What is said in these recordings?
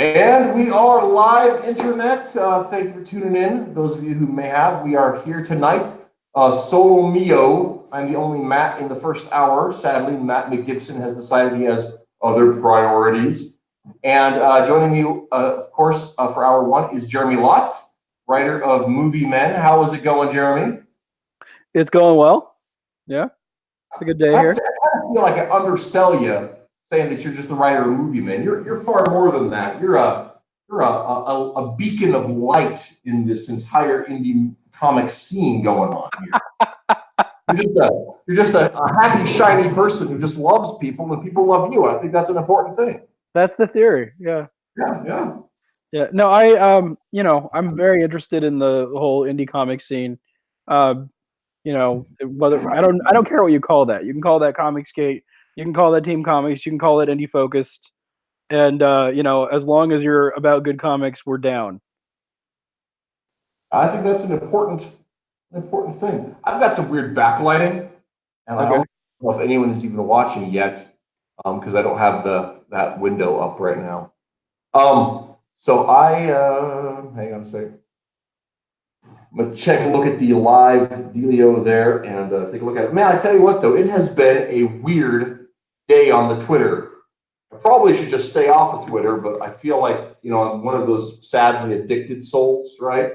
And we are live internet. Thank you for tuning in. Those of you who may have, we are here tonight. Solo mio. I'm the only Matt in the first hour. Sadly, Matt McGibson has decided he has other priorities. And joining me, of course, for hour one is Jeremy Lott, writer of Movie Men. How is it going, Jeremy? It's going well. Yeah, it's a good day here. I kind of feel like I undersell you saying that you're just the writer of Movie Men. You're far more than that. You're a beacon of light in this entire indie comic scene going on here. You're just a happy, shiny person who just loves people, and people love you. I think that's an important thing. That's the theory. Yeah. Yeah. Yeah. No, I'm very interested in the whole indie comic scene. Whether I don't care what you call that. You can call that Comicsgate. You can call that Team Comics. You can call it indie focused. And as long as you're about good comics, we're down. I think that's an important thing. I've got some weird backlighting, and I don't know if anyone is even watching yet, because I don't have that window up right now. So hang on a second. I'm gonna check a look at the live dealio there and take a look at it. Man, I tell you what though, it has been a weird day on the Twitter. I probably should just stay off of Twitter, but I feel like I'm one of those sadly addicted souls, right?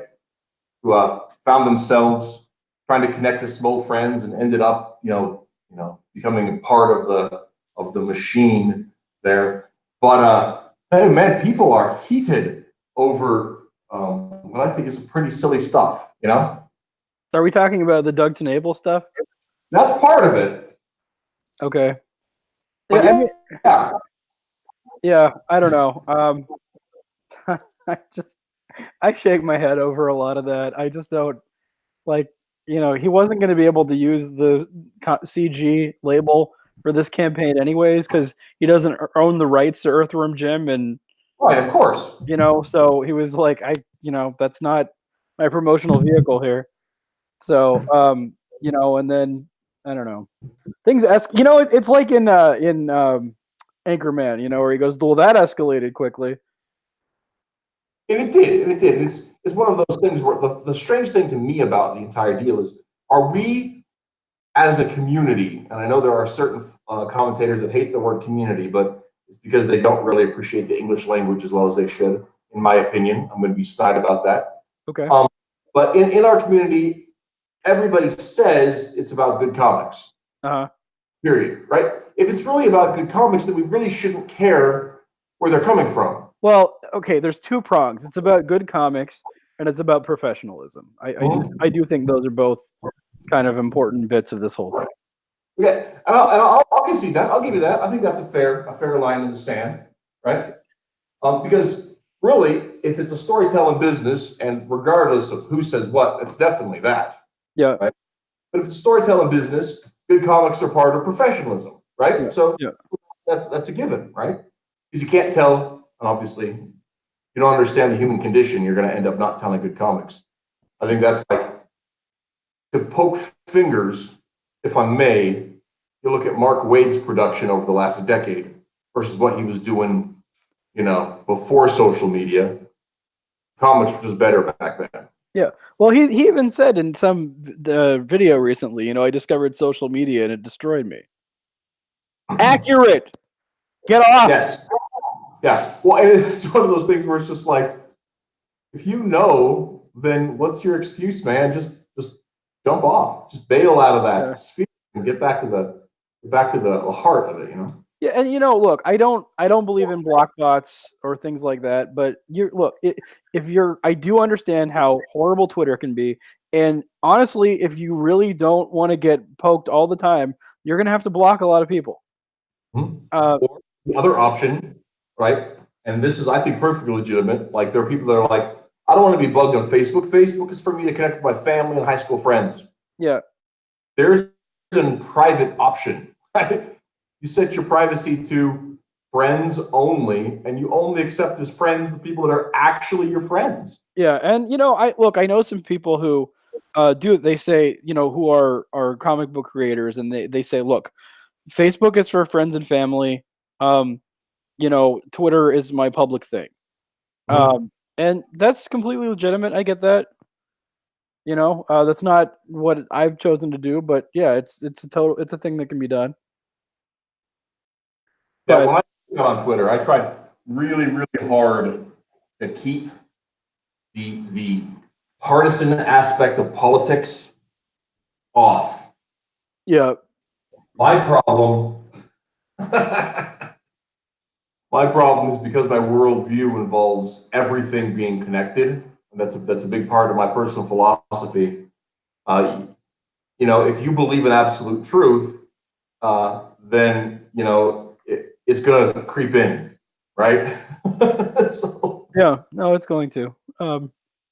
Who found themselves trying to connect to some old friends and ended up, becoming a part of the machine there. But hey, man, people are heated over what I think is pretty silly stuff. So are we talking about the Doug Tenable stuff? That's part of it. Okay. But yeah, I don't know. I shake my head over a lot of that. I just don't he wasn't going to be able to use the CG label for this campaign anyways because he doesn't own the rights to Earthworm Jim, and right, of course. So he was like, that's not my promotional vehicle here. So and then I don't know, things it's like in Anchorman, where he goes, well, that escalated quickly. And it did. It's one of those things where the strange thing to me about the entire deal is, are we as a community, and I know there are certain commentators that hate the word community, but it's because they don't really appreciate the English language as well as they should, in my opinion. I'm going to be snide about that. Okay. But in our community, everybody says it's about good comics. Period. Right? If it's really about good comics, then we really shouldn't care where they're coming from. Well, okay, there's two prongs. It's about good comics and it's about professionalism. I do think those are both kind of important bits of this whole thing. Yeah, and I'll concede that. I'll give you that. I think that's a fair line in the sand, right? Because really, if it's a storytelling business, and regardless of who says what, it's definitely that. Yeah. Right? But if it's a storytelling business, good comics are part of professionalism, right? Yeah. So that's a given, right? Because you can't tell, and obviously, if you don't understand the human condition, you're going to end up not telling good comics. I think that's like to poke fingers. If I may, you look at Mark Waid's production over the last decade versus what he was doing, before social media. Comics were just better back then. Yeah. Well, he even said in some video recently, I discovered social media and it destroyed me. Accurate. Get off. Yes. Yeah. Well, and it's one of those things where it's just like, if you know, then what's your excuse, man? Just jump off. Just bail out of that sphere and get back to the heart of it, Yeah, and look, I don't believe in block bots or things like that, but I do understand how horrible Twitter can be, and honestly, if you really don't want to get poked all the time, you're gonna have to block a lot of people. Or the other option, right? And this is, I think, perfectly legitimate. Like, there are people that are like, I don't want to be bugged on Facebook. Facebook is for me to connect with my family and high school friends. Yeah. There's a private option, right? You set your privacy to friends only, and you only accept as friends the people that are actually your friends. Yeah, and I know some people who they say, who are comic book creators, and they say, look, Facebook is for friends and family. Twitter is my public thing. And that's completely legitimate. I get that. That's not what I've chosen to do, but yeah, it's a thing that can be done. Yeah, But when I got on Twitter, I tried really, really hard to keep the partisan aspect of politics off. yeah, My problem, my problem is because my worldview involves everything being connected. And that's a big part of my personal philosophy. If you believe in absolute truth, then it's going to creep in, right? So, yeah, no, it's going to.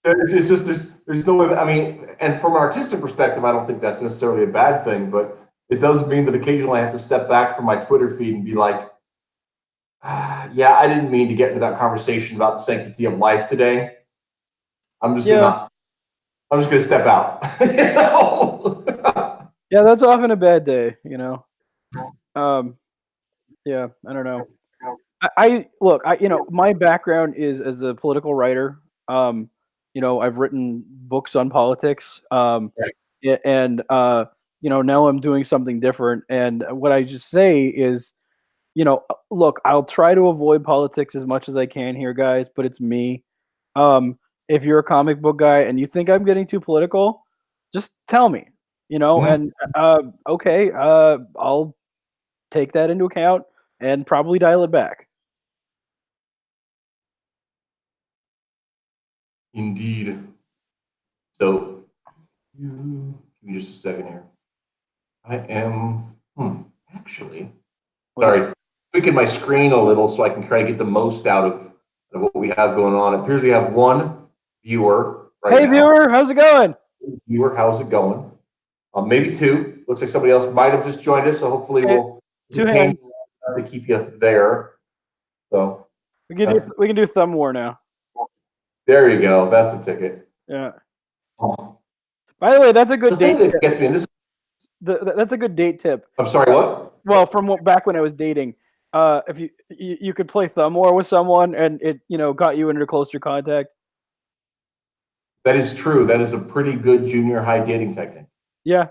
it's just there's no way. I mean, and from an artistic perspective, I don't think that's necessarily a bad thing, but it does mean that occasionally I have to step back from my Twitter feed and be like, yeah, I didn't mean to get into that conversation about the sanctity of life today. I'm just Yeah, gonna I'm just gonna step out. You know? yeah, that's often a bad day. Um, yeah, I don't know. I look, my background is as a political writer. I've written books on politics. Right. And now I'm doing something different. And what I just say is, look, I'll try to avoid politics as much as I can here, guys, but it's me. If you're a comic book guy and you think I'm getting too political, just tell me, Mhm. and okay, I'll take that into account and probably dial it back. Indeed. So, give me just a second here. I am actually sorry, tweaking my screen a little so I can try to get the most out of what we have going on. It appears we have one viewer right Hey, now. viewer, how's it going? Viewer, how's it going? Maybe two. Looks like somebody else might have just joined us, so hopefully Okay, we'll two change hands. to keep you there. So We can do thumb war now. there you go. That's the ticket. Yeah. Oh, By the way, that's a the good thing date that tip. gets me, and this, That's a good date tip. I'm sorry, what? Well, from back when I was dating, if you could play thumb war with someone and it got you into closer contact. That is true. That is a pretty good junior high dating technique. Yeah.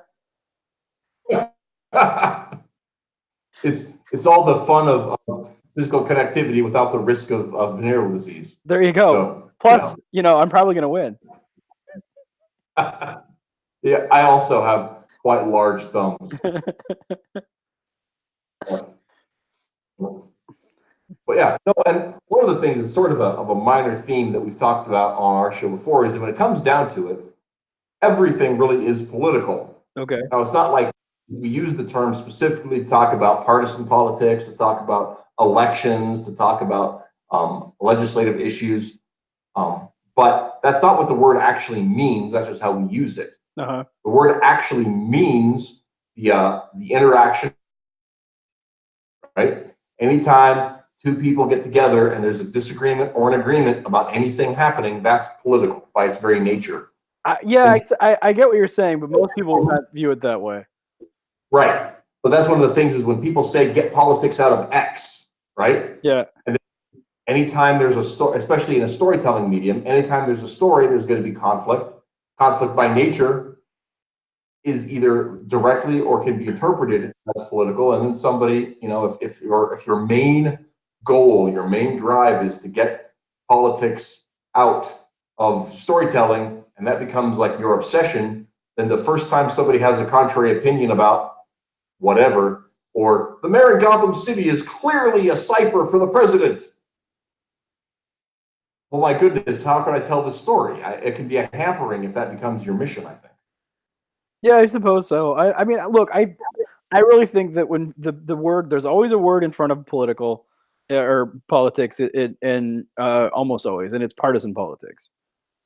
It's all the fun of physical connectivity without the risk of venereal disease. There you go. So, Plus, I'm probably gonna win. yeah, I also have quite large thumbs. But yeah, no, and one of the things is sort of a minor theme that we've talked about on our show before is that when it comes down to it, everything really is political. Okay. Now, it's not like we use the term specifically to talk about partisan politics, to talk about elections, to talk about legislative issues. But that's not what the word actually means. That's just how we use it. Uh-huh. The word actually means the interaction, right? Anytime two people get together and there's a disagreement or an agreement about anything happening, that's political by its very nature. Yeah, I get what you're saying, but most people will not view it that way. Right. But that's one of the things is when people say get politics out of X, right? Yeah. And anytime there's a story, especially in a storytelling medium, anytime there's a story, there's going to be conflict. Conflict by nature is either directly or can be interpreted as political. And then somebody, if your main goal, your main drive is to get politics out of storytelling, and that becomes like your obsession, then the first time somebody has a contrary opinion about whatever, or the mayor in Gotham City is clearly a cipher for the president. Well, my goodness, how can I tell this story? It can be a hampering if that becomes your mission, I think. Yeah, I suppose so. I mean, look, I really think that when the word, there's always a word in front of political or politics, and almost always, and it's partisan politics.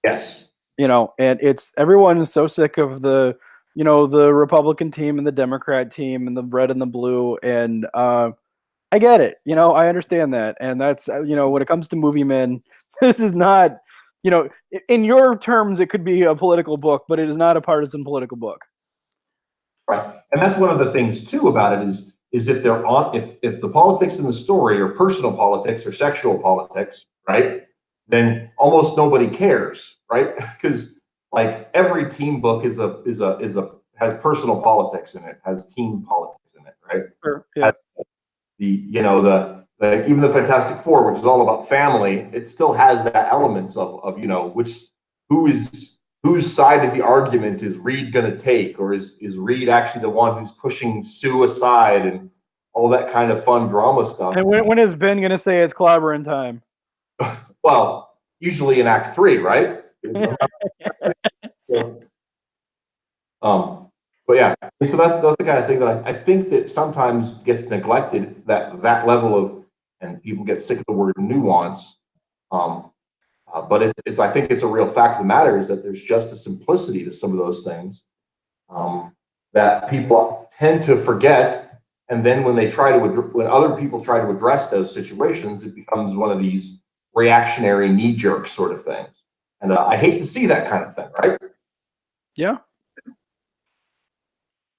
Yes. And it's everyone is so sick of the Republican team and the Democrat team and the red and the blue, and I get it. I understand that, and that's when it comes to movie men, this is not. In your terms, it could be a political book, but it is not a partisan political book. Right. And that's one of the things too about it is if if the politics in the story are personal politics or sexual politics, right? then almost nobody cares, right? Because like every team book has personal politics in it, has team politics in it, right? Sure. Yeah. Even the Fantastic Four, which is all about family, it still has that elements of whose side of the argument is Reed going to take, or is Reed actually the one who's pushing Sue aside, and all that kind of fun drama stuff. And when is Ben going to say it's clobbering time? Well, usually in Act 3, right? But yeah, so that's the kind of thing that I think that sometimes gets neglected, that level of, and people get sick of the word nuance. But it's I think it's a real fact of the matter is that there's just a simplicity to some of those things that people tend to forget, and then when other people try to address those situations, it becomes one of these reactionary knee-jerk sort of things, and I hate to see that kind of thing, right? Yeah.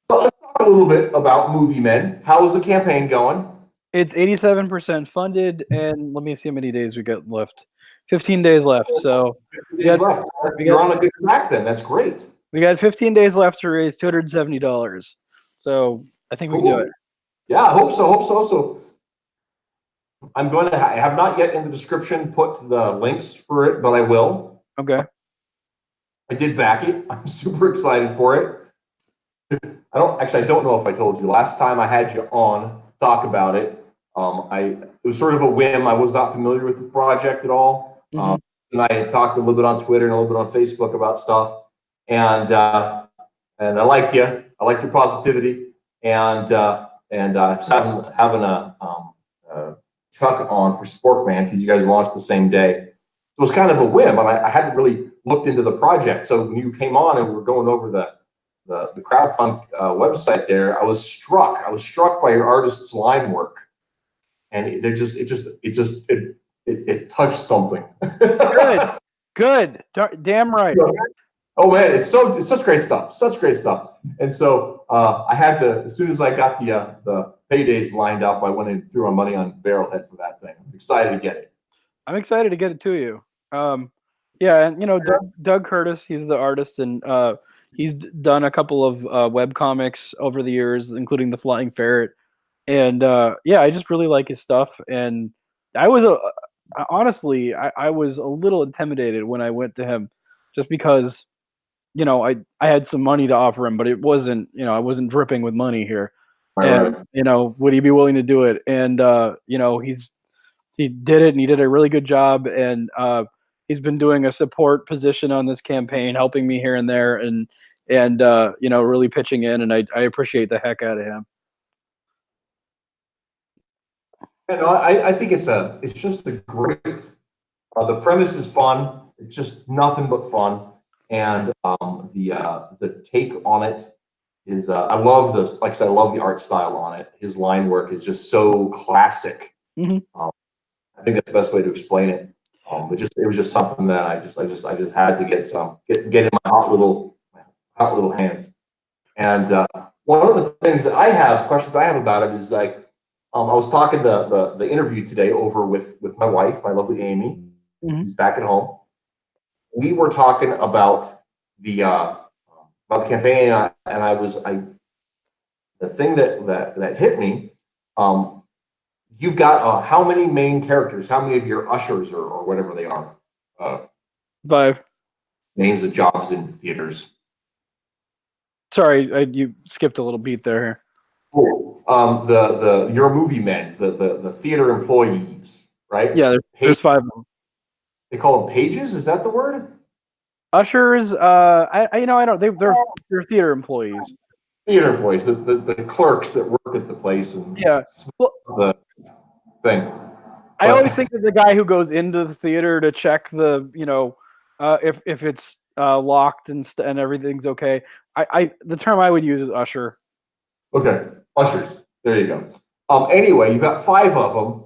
So let's talk a little bit about Movie Men. How's the campaign going? It's 87% funded, and let me see how many days we got left. 15 days left. So 15 days left. You're on a good track then. That's great. We got 15 days left to raise $270. So I think we can do it. Yeah, I hope so. So I'm going to. I have not yet in the description put the links for it, but I will. Okay. I did back it. I'm super excited for it. I don't know if I told you last time I had you on to talk about it. It was sort of a whim. I was not familiar with the project at all. And I had talked a little bit on Twitter and a little bit on Facebook about stuff, and I liked you. I liked your positivity, and having a Chuck on for Sporkman because you guys launched the same day. It was kind of a whim, and I hadn't really looked into the project. So when you came on and we were going over the crowdfund website there, I was struck. I was struck by your artist's line work, and it touched something. Good. Damn right. Oh man, it's such great stuff. And so I had to, as soon as I got the paydays lined up, I went and threw my money on Barrelhead for that thing. I'm excited to get it. I'm excited to get it to you. Yeah, and Doug Curtis, he's the artist, and he's done a couple of web comics over the years, including The Flying Ferret. And yeah, I just really like his stuff. And I was honestly, I was a little intimidated when I went to him, just because I had some money to offer him, but it wasn't, I wasn't dripping with money here. Right. And would he be willing to do it? And he did it, and he did a really good job. And he's been doing a support position on this campaign, helping me here and there, and really pitching in. And I appreciate the heck out of him. And I think it's just a great. The premise is fun. It's just nothing but fun, and the take on it is. I love this. Like I said, I love the art style on it. His line work is just so classic. I think that's the best way to explain it. It was just something that I just had to get in my hot little hands. And one of the things that questions I have about it is like. I was talking the interview today over with my wife, my lovely Amy, who's back at home. We were talking about the campaign, and the thing that hit me. You've got how many main characters? How many of your ushers or whatever they are? 5 names of jobs in theaters. Sorry, you skipped a little beat there. Your movie men, the theater employees, right? Yeah, there's 5 of them. They call them pages. Is that the word? Ushers. I don't. They're theater employees. Theater employees, the clerks that work at the place, and the thing. I always think of the guy who goes into the theater to check the if it's locked and everything's okay. The term I would use is usher. Okay, ushers. There you go. Anyway, you've got 5 of them.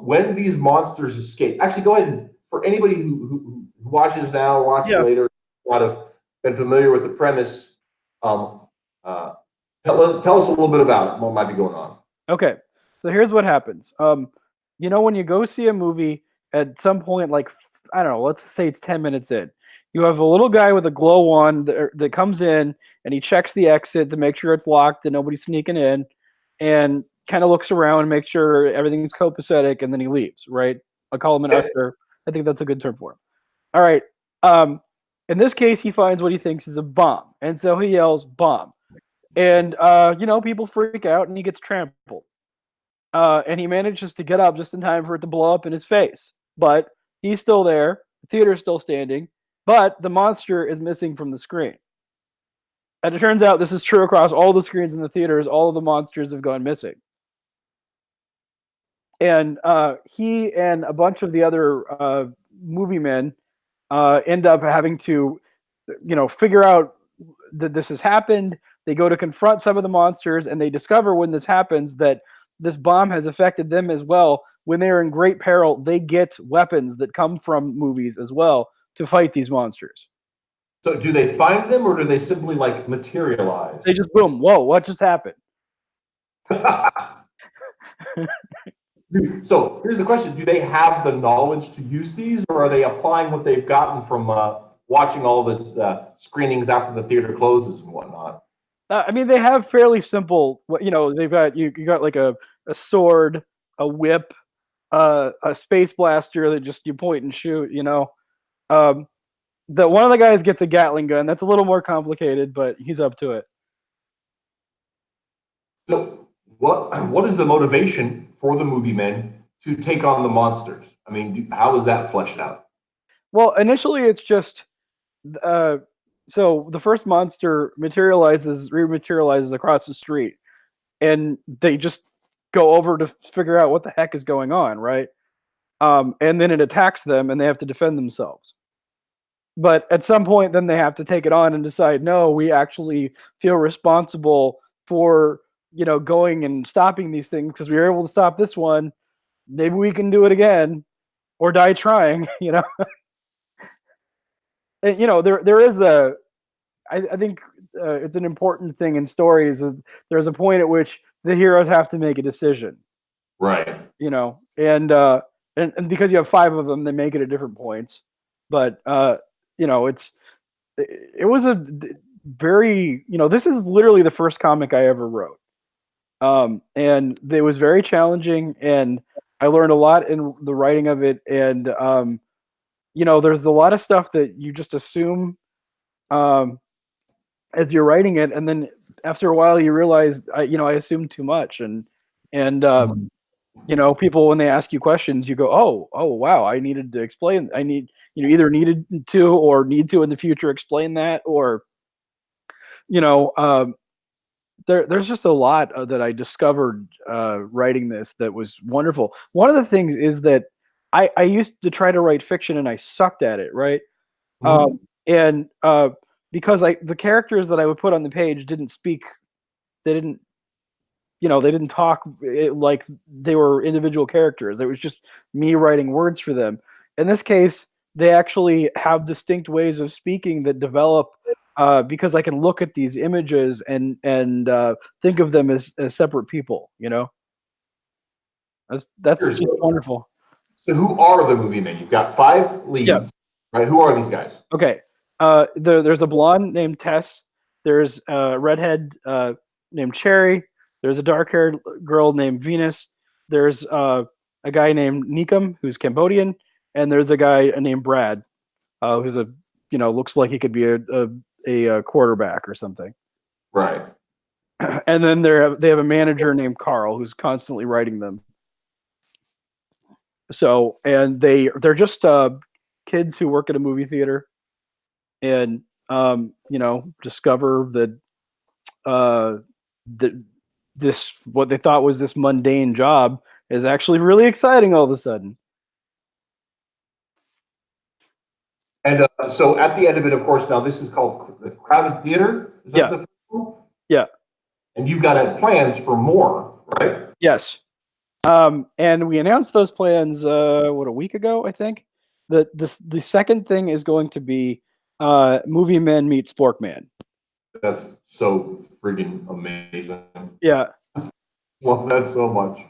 When these monsters escape, actually, go ahead and for anybody who watches now or watches later, not have been familiar with the premise. Tell us a little bit about it. What might be going on? Okay, so here's what happens. When you go see a movie, at some point, like I don't know, let's say it's 10 minutes in. You have a little guy with a glow wand that comes in and he checks the exit to make sure it's locked and nobody's sneaking in, and kind of looks around and makes sure everything's copacetic, and then he leaves, right? I'll call him an usher. I think that's a good term for him. All right. In this case, he finds what he thinks is a bomb, and so he yells "bomb," and people freak out, and he gets trampled. And he manages to get up just in time for it to blow up in his face. But he's still there. The theater's still standing, but the monster is missing from the screen. And it turns out this is true across all the screens in the theaters. All of the monsters have gone missing. And he and a bunch of the other movie men end up having to, figure out that this has happened. They go to confront some of the monsters, and they discover when this happens that this bomb has affected them as well. When they are in great peril, they get weapons that come from movies as well to fight these monsters. So do they find them, or do they simply like materialize? They just boom, whoa, what just happened? So here's the question: do they have the knowledge to use these, or are they applying what they've gotten from watching all the screenings after the theater closes and whatnot? I mean, they have fairly simple. They've got you got like a sword, a whip, a space blaster that just you point and shoot. The one of the guys gets a Gatling gun. That's a little more complicated, but he's up to it. So what is the motivation for the movie men to take on the monsters? I mean, how is that fleshed out? Well, initially it's just so the first monster rematerializes across the street, and they just go over to figure out what the heck is going on, right? And then it attacks them, and they have to defend themselves. But at some point, then they have to take it on and decide, no, we actually feel responsible for going and stopping these things because we were able to stop this one. Maybe we can do it again, or die trying. And there is I think it's an important thing in stories. There's a point at which the heroes have to make a decision, right? And because you have 5 of them, they make it at different points. But it was a very this is literally the first comic I ever wrote, and it was very challenging, and I learned a lot in the writing of it, and there's a lot of stuff that you just assume as you're writing it, and then after a while you realize I assumed too much, and people, when they ask you questions, you go, oh wow, I needed to explain. I need either needed to or need to in the future explain that, or there's just a lot that I discovered writing this that was wonderful. One of the things is that I used to try to write fiction and I sucked at it, right? Mm-hmm. And because the characters that I would put on the page didn't speak, they didn't talk like they were individual characters. It was just me writing words for them. In this case, they actually have distinct ways of speaking that develop because I can look at these images and think of them as separate people. That's Sure. just wonderful. So who are the movie men? You've got 5 leads, right? Who are these guys? Okay. There's a blonde named Tess. There's a redhead named Cherry. There's a dark-haired girl named Venus. There's a guy named Nikum, who's Cambodian, and there's a guy named Brad, who's looks like he could be a quarterback or something. Right. And then they have a manager named Carl who's constantly writing them. So, and they're just kids who work at a movie theater, and discover that this what they thought was this mundane job is actually really exciting all of a sudden. And so at the end of it, of course, now this is called the Crowded Theater. Is that the first one? Yeah. And you've got plans for more, right? Yes. And we announced those plans a week ago, I think. The second thing is going to be Movie Men meet Sporkman. That's so friggin' amazing. Yeah. Love that so much.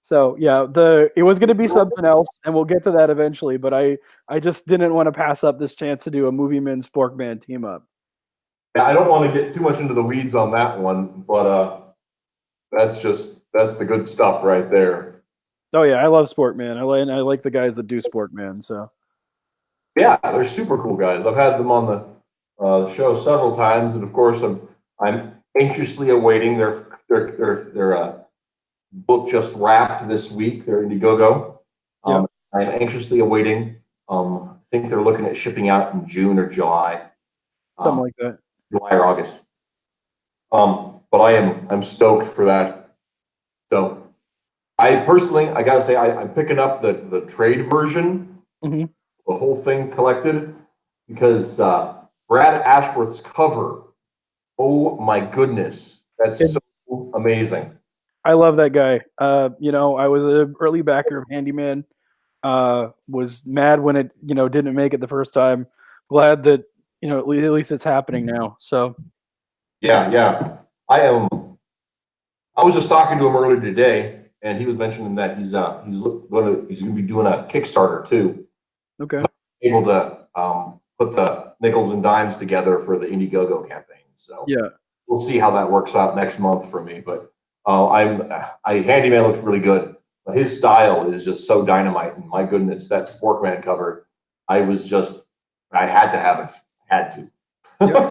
So yeah, it was going to be something else, and we'll get to that eventually. But I just didn't want to pass up this chance to do a Movie Man Sporkman team up. Yeah, I don't want to get too much into the weeds on that one, but that's the good stuff right there. Oh yeah, I love Sporkman. I like the guys that do Sporkman. So Yeah, they're super cool guys. I've had them on the show several times, and of course, I'm anxiously awaiting their book just wrapped this week. Their Indiegogo. yeah, I'm anxiously awaiting. I think they're looking at shipping out in June or July, something like that. July or August. But I'm stoked for that. So I personally, I gotta say, I'm picking up the trade version, Mm-hmm. the whole thing collected, because Brad Ashworth's cover. Oh my goodness, that's so amazing. I love that guy. I was an early backer of Handyman. Was mad when it didn't make it the first time. Glad that at least it's happening now. So Yeah. I am. I was just talking to him earlier today, and he was mentioning that he's going to be doing a Kickstarter too. okay, Able to put the nickels and dimes together for the Indiegogo campaign. So yeah, we'll see how that works out next month for me. But Handyman looks really good, but his style is just so dynamite. And my goodness, that Sporkman cover, I had to have it, had to. yeah.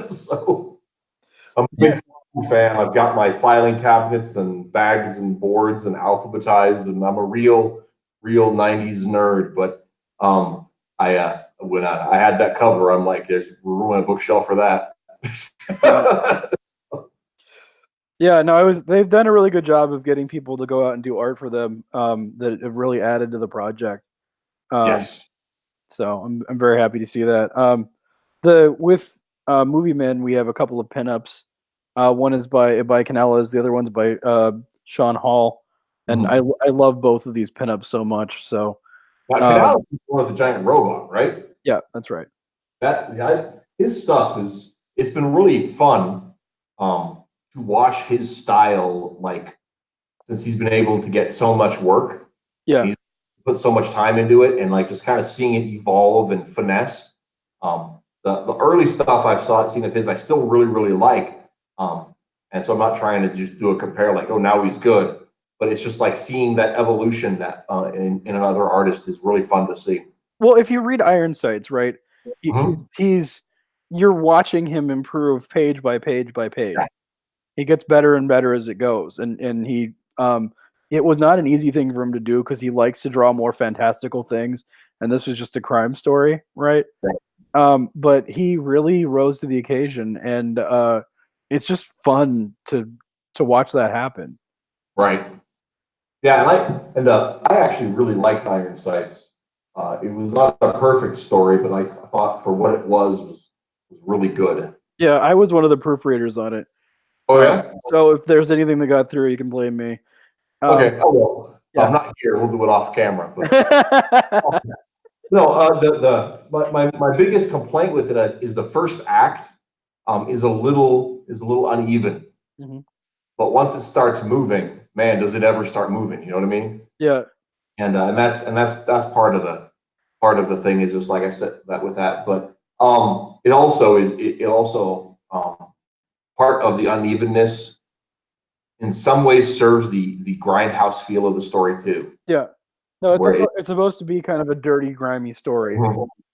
So I'm a big fan. I've got my filing cabinets and bags and boards and alphabetized, and I'm a real 90s nerd. But when I had that cover, I'm like, we're ruining a bookshelf for that. Yeah, no, they've done a really good job of getting people to go out and do art for them, that have really added to the project. Yes. So I'm very happy to see that. With Movie Men, we have a couple of pinups. One is by Canellas, the other one's by Sean Hall, and I love both of these pinups so much. So Now, Canal is one of the giant robot, right? yeah, that's right. His stuff it's been really fun to watch his style, like since he's been able to get so much work. Yeah. He's put so much time into it, and like just kind of seeing it evolve and finesse. The early stuff seen of his, I still really like. And so I'm not trying to just do a compare like, oh, now he's good, but it's just like seeing that evolution that in another artist is really fun to see. Well, if you read Iron Sights, right, you're watching him improve page by page by page. Yeah. He gets better and better as it goes, and he it was not an easy thing for him to do because he likes to draw more fantastical things, and this was just a crime story, right? But he really rose to the occasion, and it's just fun to watch that happen. Right. Yeah, I actually really liked Iron Sights. It was not a perfect story, but I thought for what it was really good. Yeah, I was one of the proofreaders on it. Oh yeah. So if there's anything that got through, you can blame me. Okay. Oh well. Yeah. I'm not here. We'll do it off camera. But no. My biggest complaint with it is the first act is a little uneven. Mhm. But once it starts moving, man, does it ever start moving? You know what I mean? Yeah. And that's part of the thing is just like I said that with that. But it also part of the unevenness in some ways serves the grindhouse feel of the story too. Yeah. No, it's supposed to be kind of a dirty, grimy story.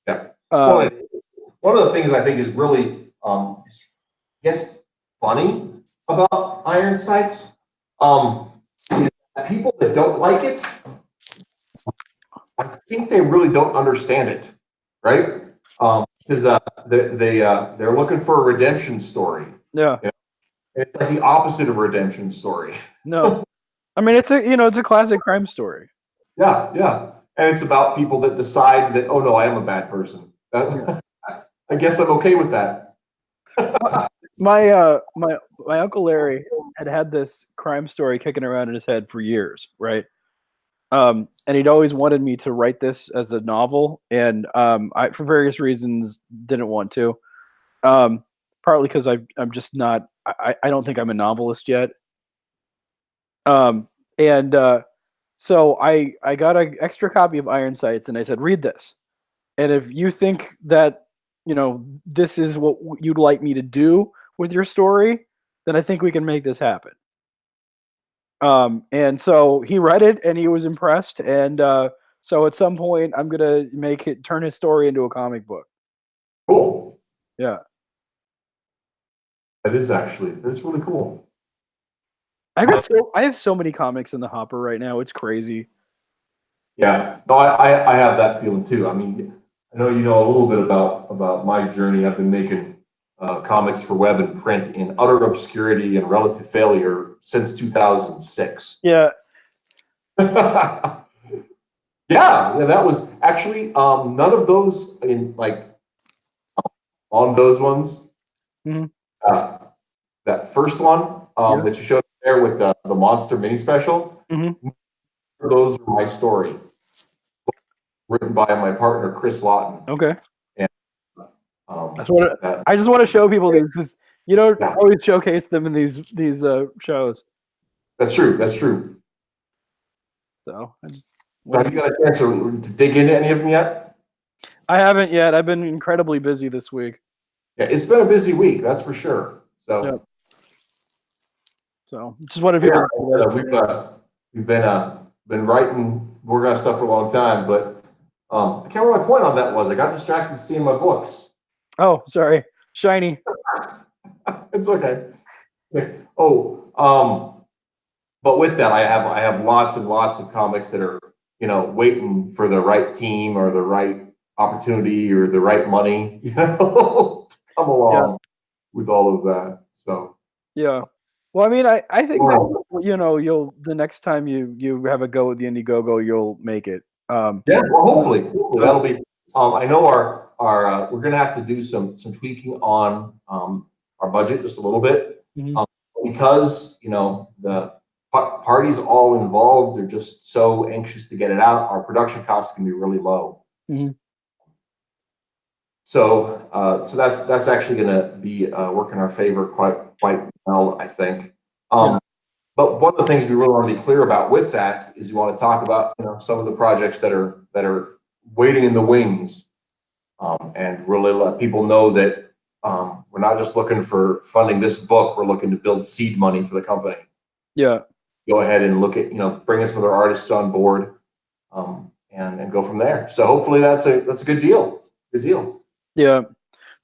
Yeah. One of the things I think is really, funny about Iron Sights, is that people that don't like it, I think they really don't understand it, right? Because they're looking for a redemption story. Yeah. It's like the opposite of a redemption story. No. I mean, it's a classic crime story. Yeah. And it's about people that decide that, oh no, I am a bad person. I guess I'm okay with that. My Uncle Larry had this crime story kicking around in his head for years, right? And he'd always wanted me to write this as a novel, and I, for various reasons, didn't want to. Partly because I'm just not. I don't think I'm a novelist yet. And So I got an extra copy of Iron Sights, and I said, read this. And if you think that, this is what you'd like me to do with your story, then I think we can make this happen. And so he read it and he was impressed. And so at some point, I'm gonna turn his story into a comic book. Cool. Yeah, That's really cool. I have so many comics in the hopper right now. It's crazy. Yeah, no, I have that feeling too. I mean, I know you know a little bit about my journey. I've been making comics for web and print in utter obscurity and relative failure since 2006. Yeah. Yeah, that was actually none of those on those ones. Mhm. That first one Yeah. that you showed there with the monster mini special. Mm-hmm. Those are my story, written by my partner Chris Lawton. Okay. And, I just want to show people these because you don't yeah, always showcase them in these shows. that's true. That's true. So I just Have you got a chance to dig into any of them yet? I haven't yet. I've been incredibly busy this week. Yeah, it's been a busy week, that's for sure. So, Yep. So just wanted people to see that. we've been writing, working on stuff for a long time, but I can't remember what my point on that was. I got distracted seeing my books. Oh, sorry, shiny. It's okay. But with that, I have lots and lots of comics that are waiting for the right team or the right opportunity or the right money, to come along with all of that. So yeah. Well, I mean, I think that you'll the next time you have a go with the Indiegogo, you'll make it. Yeah, well, hopefully that'll be. I know our we're going to have to do some tweaking on our budget just a little bit, Mhm. because the parties all involved are just so anxious to get it out. Our production costs can be really low. Mhm. So that's actually going to be work in our favor quite well, I think. But one of the things we really want to be clear about with that is we want to talk about some of the projects that are waiting in the wings, and really let people know that we're not just looking for funding this book. We're looking to build seed money for the company. Yeah. Go ahead and look at bring some of our artists on board, and go from there. So hopefully that's a good deal. Good deal. Yeah.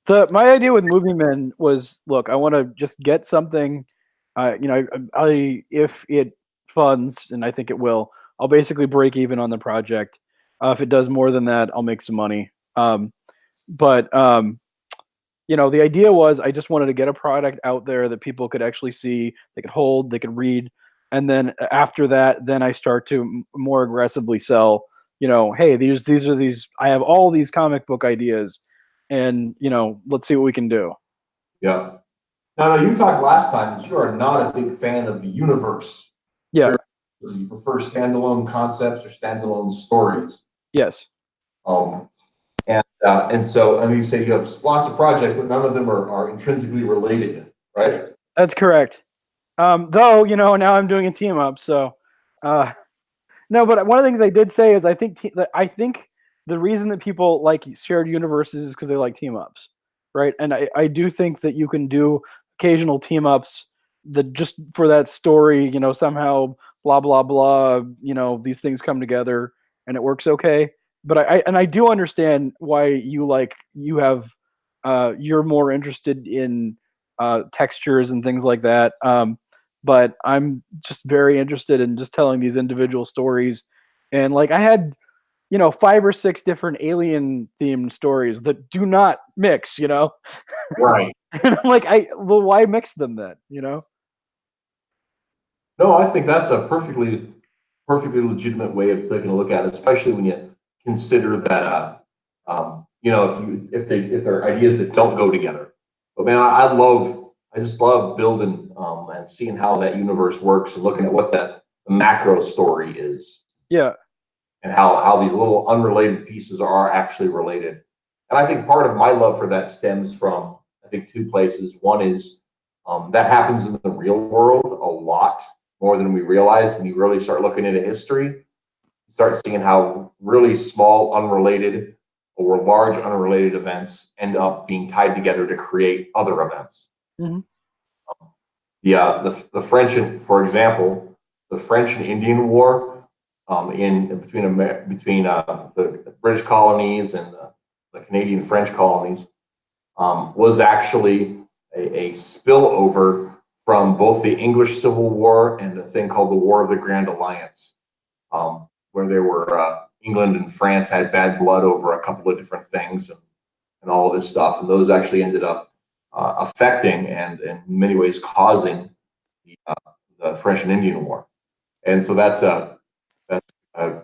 My idea with Movie Men was, look, I want to just get something. If it funds, and I think it will, I'll basically break even on the project. If it does more than that, I'll make some money. But the idea was I just wanted to get a product out there that people could actually see, they could hold, they could read, and then after that, then I start to more aggressively sell. Hey, these are I have all these comic book ideas, and let's see what we can do. Yeah. Now, you talked last time that you are not a big fan of the universe. Yeah. You prefer standalone concepts or standalone stories. Yes. And so, I mean, you say you have lots of projects, but none of them are intrinsically related, right? That's correct. Though, now I'm doing a team up, so no, but one of the things I did say is I think the reason that people like shared universes is because they like team ups, right? And I do think that you can do occasional team ups that just for that story, somehow blah blah blah, these things come together and it works okay. But I do understand why you're more interested in textures and things like that. But I'm just very interested in just telling these individual stories. And like I had, 5 or 6 different alien themed stories that do not mix, Right. And I'm like, well, why mix them then, No, I think that's a perfectly legitimate way of taking a look at it, especially when you consider that, if there are ideas that don't go together. But man, I just love building and seeing how that universe works and looking at what the macro story is. Yeah. And how these little unrelated pieces are actually related. And I think part of my love for that stems from, I think, 2 places. One is that happens in the real world a lot more than we realize when you really start looking into history. you start seeing how really small, unrelated or large, unrelated events end up being tied together to create other events. Mm-hmm. The French, for example, the French and Indian War between the British colonies and the Canadian French colonies was actually a spillover from both the English Civil War and a thing called the War of the Grand Alliance, where there were England and France had bad blood over a couple of different things and all of this stuff, and those actually ended up affecting and in many ways causing the French and Indian War. And so that's a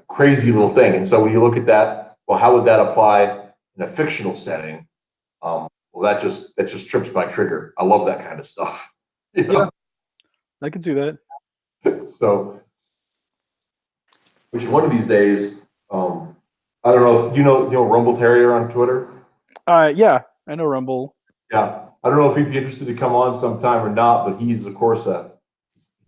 crazy little thing. And so when you look at that, well, how would that apply in a fictional setting? Well, that just trips my trigger. I love that kind of stuff. You know? Yeah, I can see that. So, which one of these days, I don't know if you know Rumble Terrier on Twitter. Yeah, I know Rumble. Yeah, I don't know if he'd be interested to come on sometime or not, but he's of course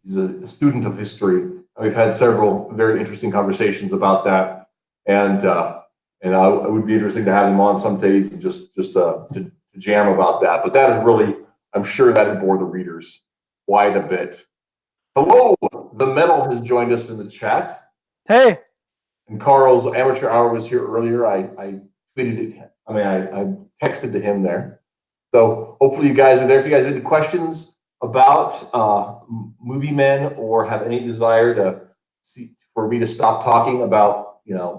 he's a student of history. We've had several very interesting conversations about that, and it would be interesting to have him on some days and just to jam about that. But that is really, I'm sure that would bore the readers quite a bit. Hello, the Metal has joined us in the chat. Hey, and Carl's amateur hour was here earlier. I tweeted it. I texted to him there. So hopefully you guys are there. If you guys have any questions about Movie Men or have any desire to see for me to stop talking about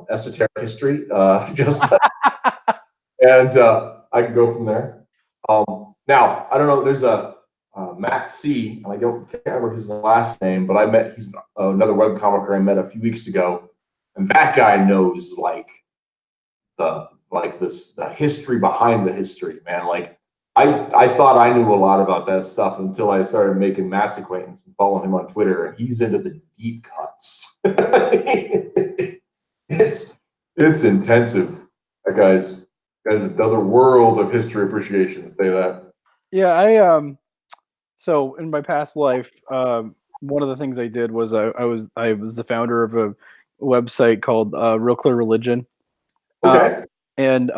esoteric history, just and I can go from there. Now I don't know. There's a Matt C. And I can't remember his last name, but he's another webcomicer I met a few weeks ago, and that guy knows the history behind the history, man. Like I thought I knew a lot about that stuff until I started making Matt's acquaintance and following him on Twitter, and he's into the deep cuts. It's intensive. That guy's another world of history appreciation, to say that. Yeah, so in my past life, one of the things I did was I was the founder of a website called Real Clear Religion. Okay. And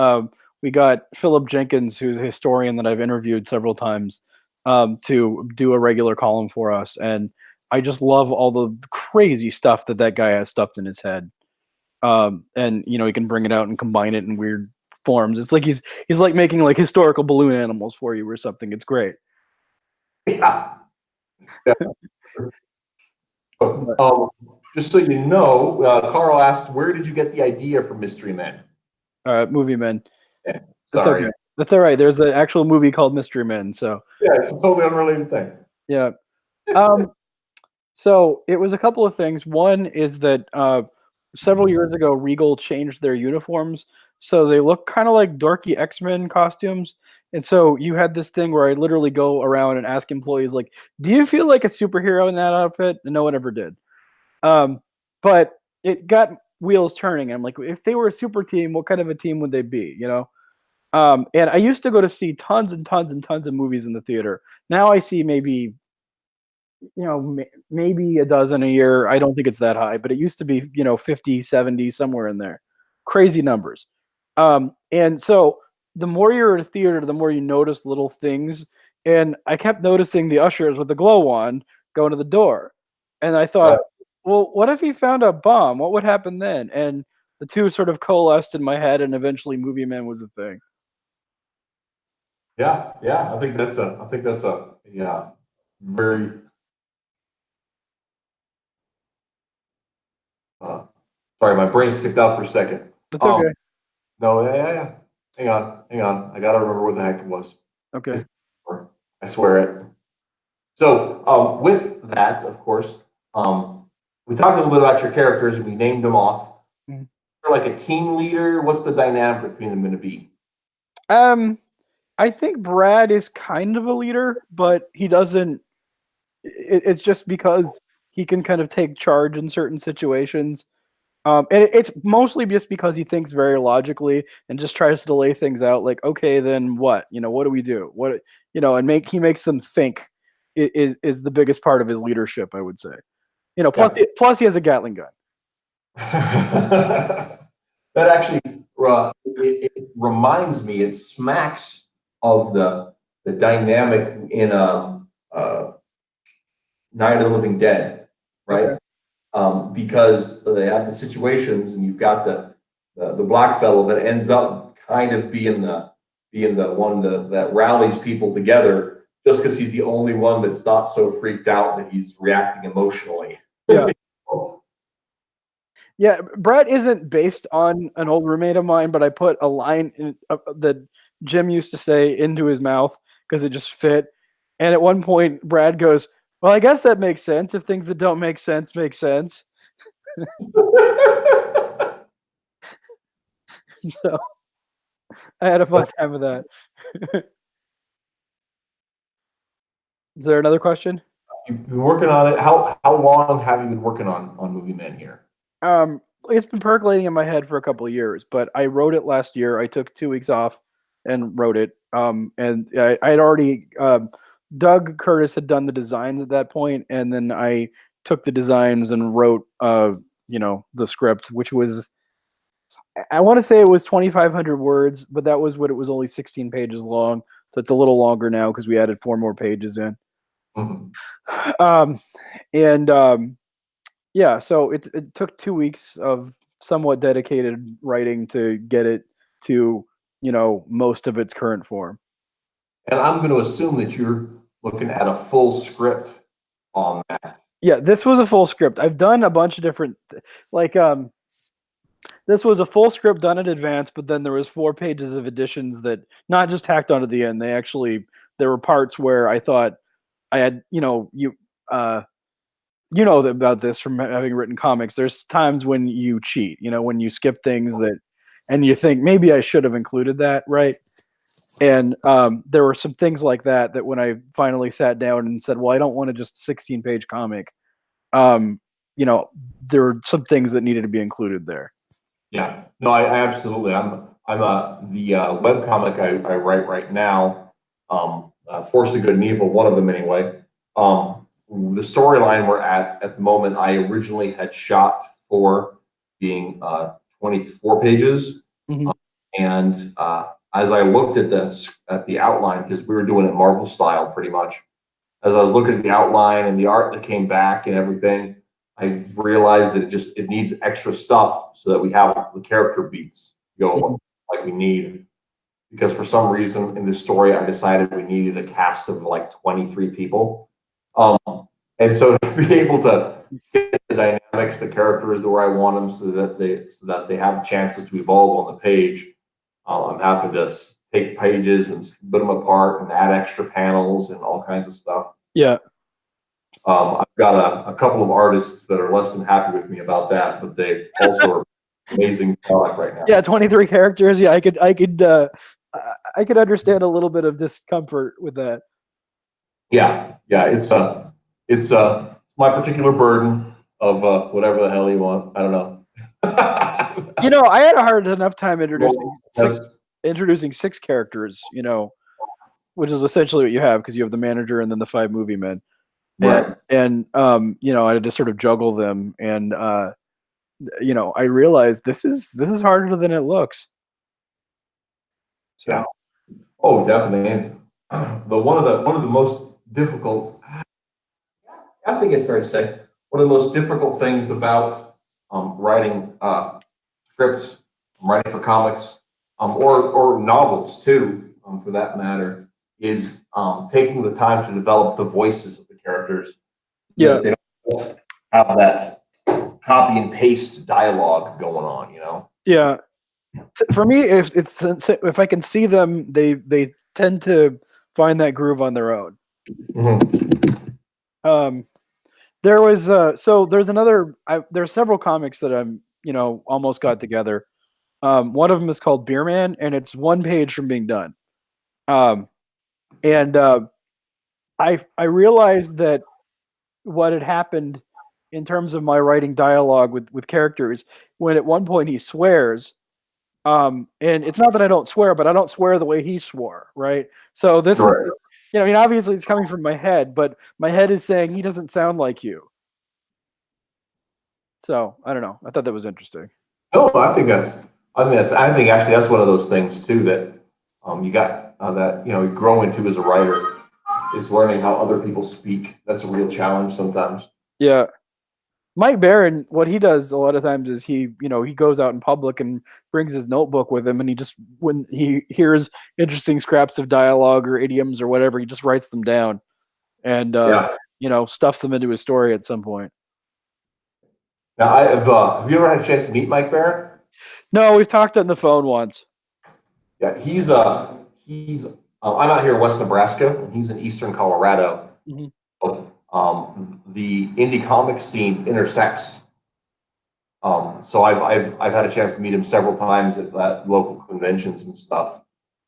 we got Philip Jenkins, who's a historian that I've interviewed several times, to do a regular column for us. And I just love all the crazy stuff that guy has stuffed in his head. And he can bring it out and combine it in weird forms. It's like he's like making like historical balloon animals for you or something. It's great. Yeah. Just so you know, Carl asked, where did you get the idea for Mystery Men? Movie Men. Yeah, that's sorry. okay. That's all right. There's an actual movie called Mystery Men. So yeah, it's a totally unrelated thing. Yeah. So it was a couple of things. One is that several years ago, Regal changed their uniforms, so they look kind of like dorky X-Men costumes. And so you had this thing where I literally go around and ask employees, like, "Do you feel like a superhero in that outfit?" And no one ever did. But it got wheels turning. I'm like, if they were a super team, what kind of a team would they be? And I used to go to see tons and tons and tons of movies in the theater. Now I see maybe maybe a dozen a year. I don't think it's that high, but it used to be 50, 70, somewhere in there. Crazy numbers. And so the more you're in a theater, the more you notice little things. And I kept noticing the ushers with the glow wand going to the door. And I thought, well, what if he found a bomb? What would happen then? And the two sort of coalesced in my head, and eventually Movie Man was a thing. Yeah. I think that's a very sorry, my brain skipped out for a second. That's okay. No, yeah. Hang on. I gotta remember what the heck it was. Okay. I swear it. So with that, of course, we talked a little bit about your characters and we named them off. Mm-hmm. You're like a team leader. What's the dynamic between them going to be? I think Brad is kind of a leader, but he doesn't. It's just because he can kind of take charge in certain situations. And it's mostly just because he thinks very logically and just tries to lay things out like, okay, then what? What do we do? And he makes them think is the biggest part of his leadership, I would say. Plus he has a Gatling gun. that actually it reminds me. It smacks of the dynamic in Night of the Living Dead, right? Okay. Because they have the situations, and you've got the black fellow that ends up kind of being the one that rallies people together, just because he's the only one that's not so freaked out that he's reacting emotionally. Yeah. Yeah, Brett isn't based on an old roommate of mine, but I put a line that Jim used to say into his mouth because it just fit. And at one point, Brad goes, "Well, I guess that makes sense. If things that don't make sense make sense." So I had a fun time with that. Is there another question? You've been working on it. How long have you been working on Movie Man here? It's been percolating in my head for a couple of years, but I wrote it last year. I took 2 weeks off and wrote it. And I had already Doug Curtis had done the designs at that point, and then I took the designs and wrote the script, which was I want to say it was 2,500 words, but that was when it was only 16 pages long. So it's a little longer now because we added 4 more pages in. Mhm. Um, and yeah, so it took 2 weeks of somewhat dedicated writing to get it to most of its current form. And I'm going to assume that you're looking at a full script on that. Yeah, this was a full script. I've done a bunch of different, like this was a full script done in advance, but then there was 4 pages of additions that not just tacked onto the end. There were parts where I thought I had uh about this from having written comics. There's times when you cheat, when you skip things and you think maybe I should have included that, right? And there were some things like that when I finally sat down and said, well, I don't want to just 16-page comic. Um, there were some things that needed to be included there. Yeah, no, I absolutely. The web comic I write right now, Force of Good and Evil, one of them anyway. The storyline we're at the moment, I originally had shot for being 24 pages, Mm-hmm. and as I looked at the outline, because we were doing it Marvel style pretty much, as I was looking at the outline and the art that came back and everything, I realized that it needs extra stuff so that we have the character beats go like we need. Because for some reason in this story, I decided we needed a cast of like 23 people. And so to be able to get the dynamics, the characters where I want them, so that they have chances to evolve on the page, I'm having to take pages and split them apart and add extra panels and all kinds of stuff. Yeah. I've got a couple of artists that are less than happy with me about that, but they also are amazing product right now. Yeah, 23 characters. Yeah, I could understand a little bit of discomfort with that. Yeah, it's my particular burden of whatever the hell you want. I don't know. I had a hard enough time introducing Yes. introducing 6 characters, which is essentially what you have because you have the manager and then the 5 movie men. Right. And I had to sort of juggle them, and I realized this is harder than it looks. So. Yeah. Oh, definitely. And one of the most difficult, I think it's fair to say, one of the most difficult things about writing scripts, writing for comics, or novels too, for that matter, is taking the time to develop the voices of the characters. Yeah. That they don't have that copy and paste dialogue going on. Yeah. For me, if I can see them, they tend to find that groove on their own. Mm-hmm. There's several comics that I'm almost got together. One of them is called Beer Man, and it's 1 page from being done. And I realized that what had happened in terms of my writing dialogue with characters, when at one point he swears, and it's not that I don't swear, but I don't swear the way he swore, right? So this Right. is, obviously it's coming from my head, but my head is saying he doesn't sound like you. So I don't know. I thought that was interesting. No, I think actually that's one of those things too that you got that you grow into as a writer is learning how other people speak. That's a real challenge sometimes. Yeah. Mike Barron, what he does a lot of times is he goes out in public and brings his notebook with him, and he just when he hears interesting scraps of dialogue or idioms or whatever, he just writes them down and Yeah. stuffs them into his story at some point. Now, have you ever had a chance to meet Mike Barron? No, we've talked on the phone once. Yeah, he's I'm out here in West Nebraska, and he's in Eastern Colorado. Mhm. The indie comic scene intersects. So I've had a chance to meet him several times at local conventions and stuff,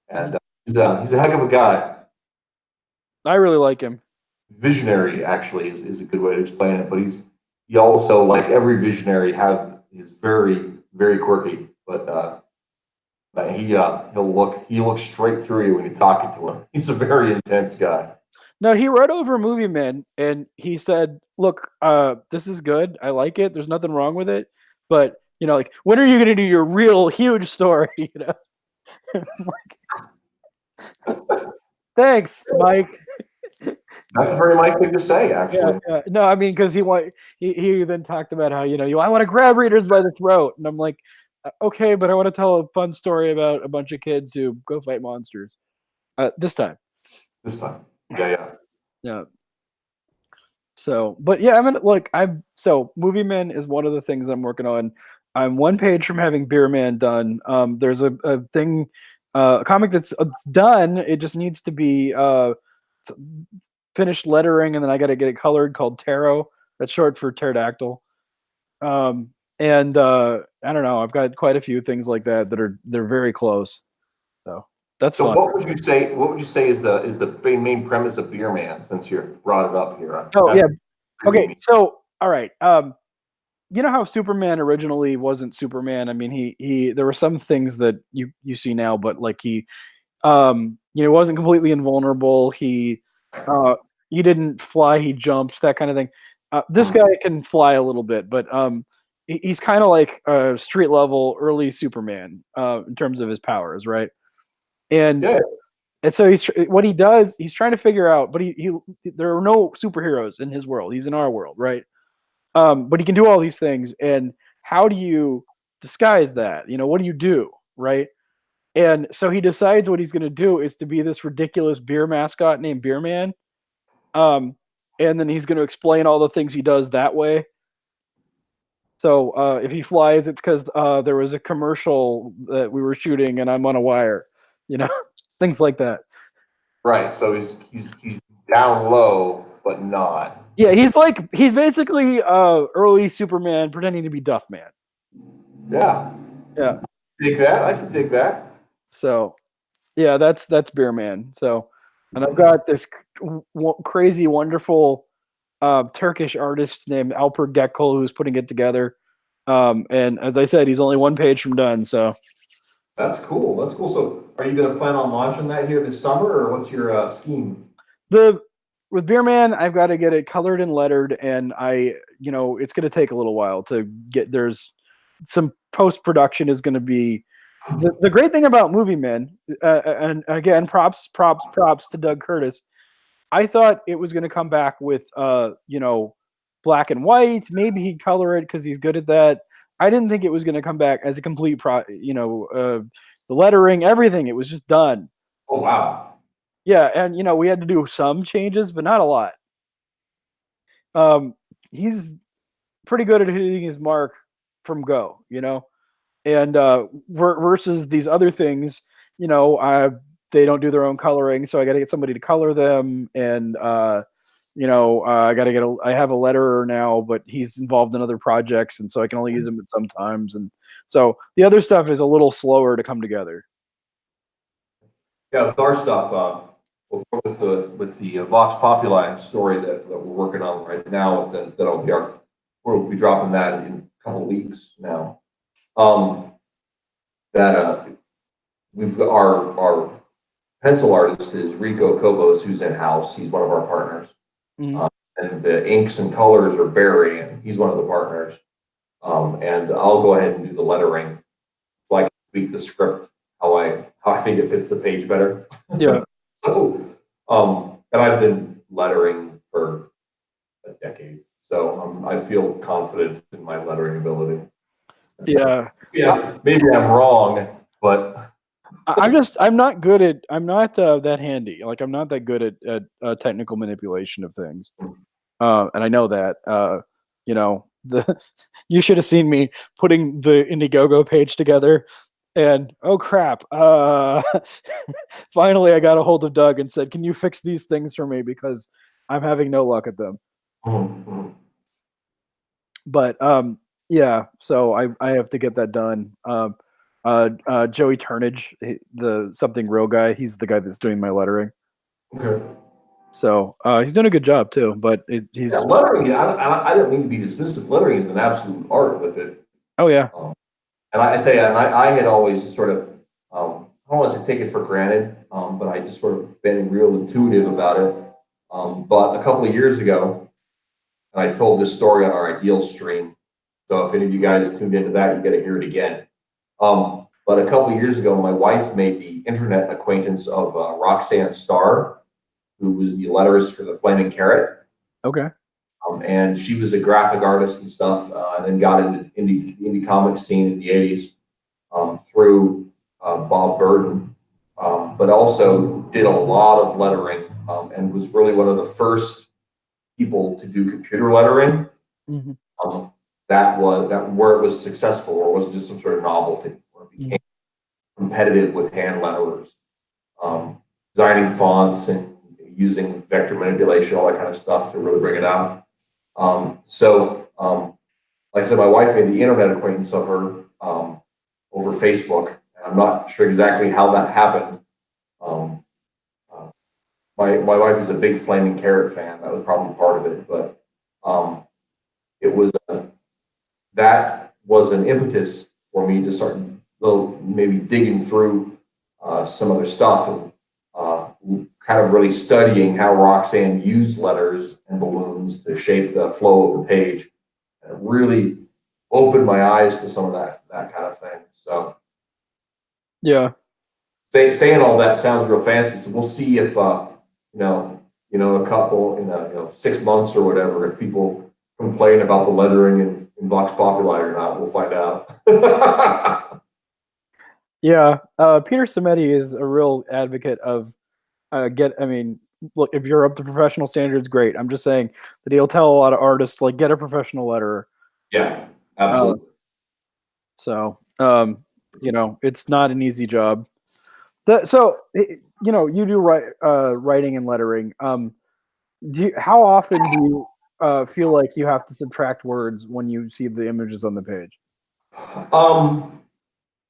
and he's a heck of a guy. I really like him. Visionary actually is a good way to explain it, but he also, like every visionary, is very very quirky, but he looks straight through you when you're talking to him. He's a very intense guy. No, he wrote over Movie Man, and he said, "Look, this is good. I like it. There's nothing wrong with it, but like, when are you going to do your real huge story?" Thanks, Mike. That's a very Mike thing to say, actually. Yeah. No, I mean, because he then talked about how I want to grab readers by the throat, and I'm like, okay, but I want to tell a fun story about a bunch of kids who go fight monsters. This time. This time, yeah. Yeah. So, but yeah, I mean, look, Movie Man is one of the things I'm working on. I'm one page from having Beer Man done. There's a thing, a comic that's done. It just needs to be finished lettering, and then I got to get it colored. Called Tarot. That's short for pterodactyl. And I don't know. I've got quite a few things like that they're very close. So that's So fun. what would you say? What would you say is the main premise of Beer Man? Since you brought it up here. Oh yeah. Okay. So all right. You know how Superman originally wasn't Superman? I mean, he there were some things that you see now, but like he wasn't completely invulnerable. He didn't fly, he jumped, that kind of thing. This guy can fly a little bit, but he's kind of like a street level early Superman in terms of his powers, right? And Yeah. and so what he does, he's trying to figure out, but he there are no superheroes in his world. He's in our world, right? But he can do all these things, and how do you disguise that? What do you do, right? And so he decides what he's going to do is to be this ridiculous beer mascot named Beer Man. And then he's going to explain all the things he does that way. So if he flies, it's because there was a commercial that we were shooting, and I'm on a wire, things like that. Right. So he's down low, but not. Yeah, he's basically early Superman pretending to be Duff Man. Yeah. Yeah. Dig that. I can dig that. So, yeah, that's Beer Man. So, and I've got this crazy, wonderful Turkish artist named Alper Gekkel who's putting it together. And as I said, he's only one page from done. So that's cool. That's cool. So, are you going to plan on launching that here this summer, or what's your scheme? With Beer Man, I've got to get it colored and lettered, and it's going to take a little while to get. There's some post production is going to be. The great thing about Movie Man, and again, props to Doug Curtis. I thought it was going to come back with, black and white. Maybe he'd color it because he's good at that. I didn't think it was going to come back as a complete the lettering, everything. It was just done. Oh wow. Yeah, and we had to do some changes, but not a lot. He's pretty good at hitting his mark from go, and versus these other things, they don't do their own coloring, so I got to get somebody to color them, and I got to get I have a letterer now, but he's involved in other projects, and so I can only use him at sometimes, and so the other stuff is a little slower to come together. Yeah, with our stuff, with the Vox Populi story that we're working on right now, we'll be dropping that in a couple of weeks now. We've got our pencil artist is Rico Cobos, who's in house. He's one of our partners, and the inks and colors are Barry, and he's one of the partners. and I'll go ahead and do the lettering, so I can tweak the script how I think it fits the page better. Yeah. So, and I've been lettering for a decade, so I feel confident in my lettering ability. Yeah. Yeah, maybe I'm wrong, but I'm not good at, I'm not that handy. Like, I'm not that good at technical manipulation of things. And I know that, you know, you should have seen me putting the Indiegogo page together, and oh crap, finally I got a hold of Doug and said, can you fix these things for me, because I'm having no luck at them. But yeah, so I have to get that done. Joey Turnage, the Something Real guy, he's the guy that's doing my lettering. okay. So he's doing a good job too. But he's Yeah, lettering. I don't mean to be dismissive. Lettering is an absolute art with it. oh yeah, And I tell you, and I had always just sort of, I don't want to take it for granted, but I just sort of been real intuitive about it. But a couple of years ago, and I told this story on our Ideal stream. So if any of you guys tuned into that, you got to hear it again. But a couple of years ago, my wife made the internet acquaintance of Roxanne Starr, who was the letterist for the Flaming Carrot. okay, And she was a graphic artist and stuff, and then got into the indie comic scene in the 80s through Bob Burden, but also did a lot of lettering, and was really one of the first people to do computer lettering. mm-hmm. That where it was successful, or was just some sort of novelty, where it became competitive with hand letterers, designing fonts and using vector manipulation, all that kind of stuff to really bring it out. Like I said, my wife made the internet acquaintance of her over Facebook. And I'm not sure exactly how that happened. My wife is a big Flaming Carrot fan. That was probably part of it, but it was that was an impetus for me to start maybe digging through some other stuff, and kind of really studying how Roxanne used letters and balloons to shape the flow of the page. And it really opened my eyes to some of that kind of thing. So Yeah. Saying all that sounds real fancy. So we'll see if a couple, 6 months or whatever, if people complain about the lettering in Vox Populi or not. We'll find out. Yeah. Peter Samedi is a real advocate of I mean, look, if you're up to professional standards, great. I'm just saying that he'll tell a lot of artists, like, get a professional letterer. Yeah, absolutely. So, it's not an easy job. You do writing and lettering. How often do you feel like you have to subtract words when you see the images on the page? I'm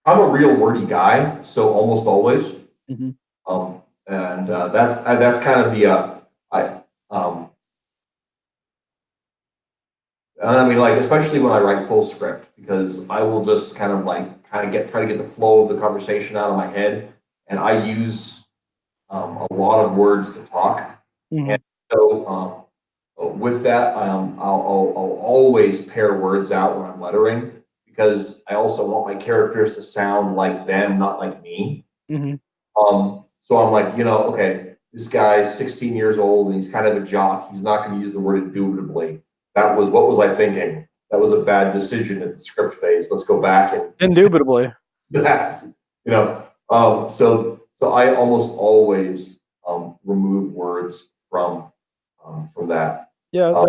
a real wordy guy, so almost always. Mm-hmm. And that's kind of I mean, like, especially when I write full script, because I will just kind of try to get the flow of the conversation out of my head, and I use a lot of words to talk. Mm-hmm. And so with that, I'll always pair words out when I'm lettering, because I also want my characters to sound like them, not like me. Mm-hmm. So I'm like, okay, this guy's 16 years old and he's kind of a jock. He's not going to use the word indubitably. What was I thinking? That was a bad decision at the script phase. Let's go back and Indubitably. that, so I almost always remove words from that. Yeah,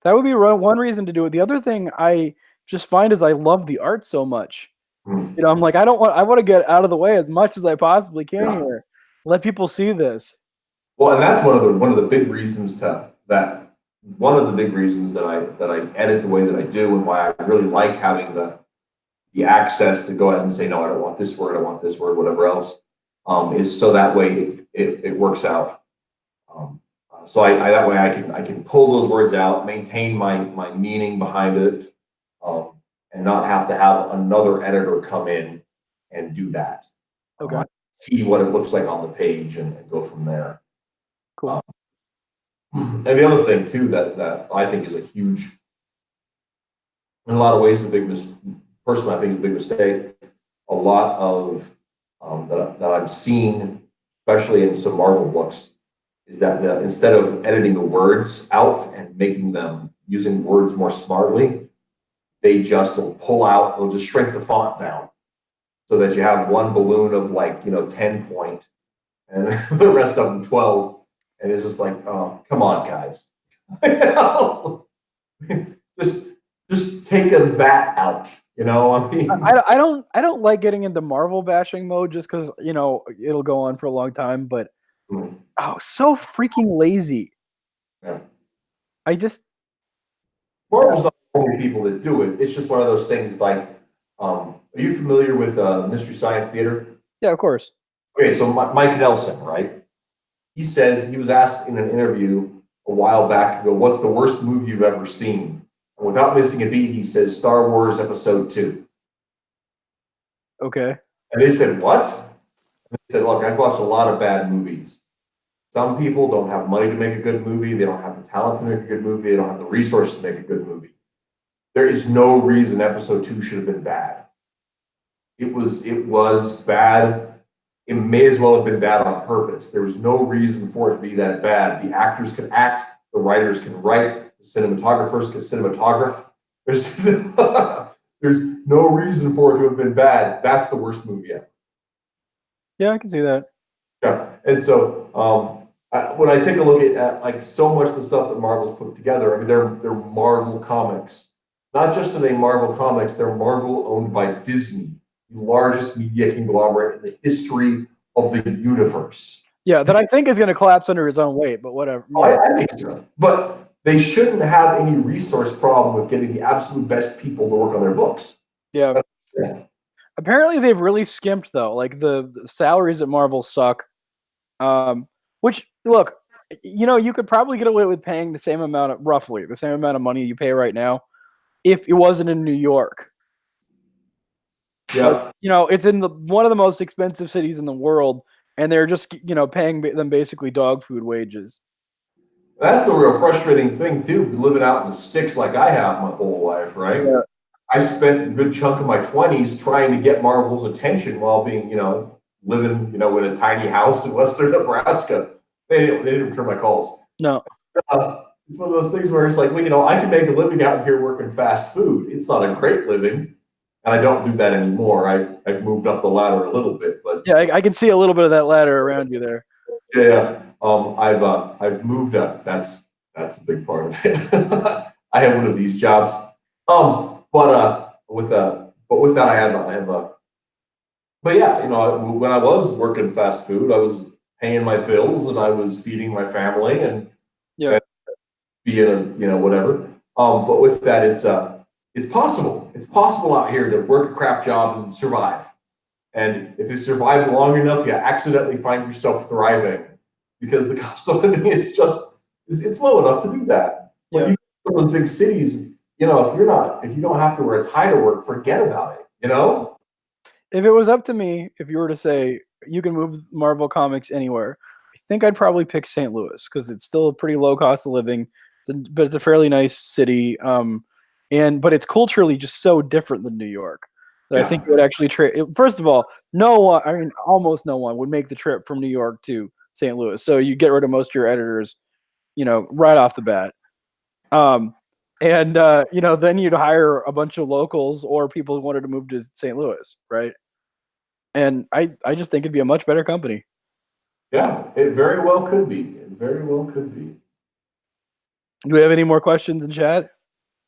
that would be one reason to do it. The other thing I just find is I love the art so much. I'm like, I want to get out of the way as much as I possibly can here. Let people see this. Well, and that's one of the big reasons one of the big reasons that I edit the way that I do, and why I really like having the access to go ahead and say, no, I don't want this word, I want this word, whatever else, is so that way it works out. So that way I can pull those words out, maintain my meaning behind it, and not have to have another editor come in and do that. Okay. See what it looks like on the page and go from there. Cool. And the other thing too that I think is a huge in a lot of ways, personally, I think is a big mistake. A lot of that I'm seeing, especially in some Marvel books, is that instead of editing the words out and making them using words more smartly, they just will pull out, they'll just shrink the font down so that you have one balloon of 10 point and the rest of them 12. And it's just like, oh, come on, guys. just just take that out. I mean, I don't like getting into Marvel bashing mode just because it'll go on for a long time. But so freaking lazy. yeah. I just Marvel's not the only people that do it. It's just one of those things. Like, are you familiar with Mystery Science Theater? yeah, of course. Okay, so Mike Nelson, right? He says he was asked in an interview a while back, "What's the worst movie you've ever seen?" And without missing a beat, he says Star Wars Episode 2. Okay. And they said, "What?" And they said, "Look, I've watched a lot of bad movies. Some people don't have money to make a good movie. They don't have the talent to make a good movie. They don't have the resources to make a good movie. There is no reason Episode 2 should have been bad. It was bad. It may as well have been bad on purpose. There was no reason for it to be that bad. The actors can act, the writers can write, the cinematographers can cinematograph. There's there's no reason for it to have been bad. That's the worst movie ever." Yeah, I can see that. Yeah, and so when I take a look at like so much of the stuff that Marvel's put together, I mean, they're Marvel comics. Not just are they Marvel comics, they're Marvel owned by Disney, the largest media conglomerate in the history of the universe. Yeah, that I think is going to collapse under his own weight, but whatever. I think so. But they shouldn't have any resource problem with getting the absolute best people to work on their books. Yeah. Apparently, they've really skimped though. Like the salaries at Marvel suck. Which look, you could probably get away with paying roughly the same amount of money you pay right now, if it wasn't in New York. Yeah. Like, it's in one of the most expensive cities in the world, and they're just paying them basically dog food wages. That's the real frustrating thing too, living out in the sticks like I have my whole life, right? Yeah. I spent a good chunk of my 20s trying to get Marvel's attention while being, living, in a tiny house in western Nebraska. They didn't return my calls. No. It's one of those things where it's like, well, I can make a living out here working fast food. It's not a great living, and I don't do that anymore. I've moved up the ladder a little bit, but yeah, I can see a little bit of that ladder around you there. Yeah, I've moved up. That's a big part of it. I have one of these jobs. But with that, I have a. But yeah, when I was working fast food, I was paying my bills and I was feeding my family and being whatever. But with that, it's possible. It's possible out here to work a crap job and survive. And if you survive long enough, you accidentally find yourself thriving because the cost of living is it's low enough to do that. When you go to those big cities, if you don't have to wear a tie to work, forget about it. If it was up to me, if you were to say you can move Marvel Comics anywhere, I think I'd probably pick St. Louis because it's still a pretty low cost of living, but it's a fairly nice city. But it's culturally just so different than New York that I think it would actually first of all, almost no one would make the trip from New York to St. Louis. So you get rid of most of your editors, right off the bat. Then you'd hire a bunch of locals or people who wanted to move to St. Louis, right? And I just think it'd be a much better company. Yeah, it very well could be. It very well could be. Do we have any more questions in chat?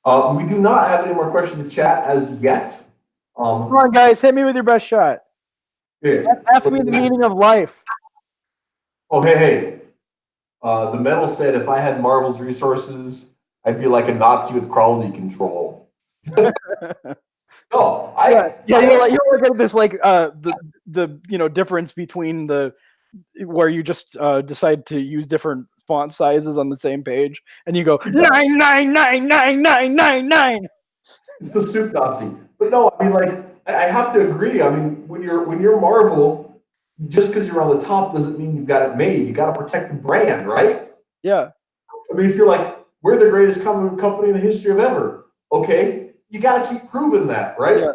We do not have any more questions in chat as yet. Come on, guys, hit me with your best shot. Yeah. Ask me the meaning of life. Oh, hey. The metal said if I had Marvel's resources, I'd be like a Nazi with quality control. No, you look at this like the difference between where you just decide to use different font sizes on the same page, and you go 9999999. It's the soup Nazi. But no, I mean, I have to agree. I mean, when you're Marvel, just because you're on the top doesn't mean you've got it made. You got to protect the brand, right? Yeah. I mean, if you're like, we're the greatest comic company in the history of ever, okay, you got to keep proving that, right? Yeah.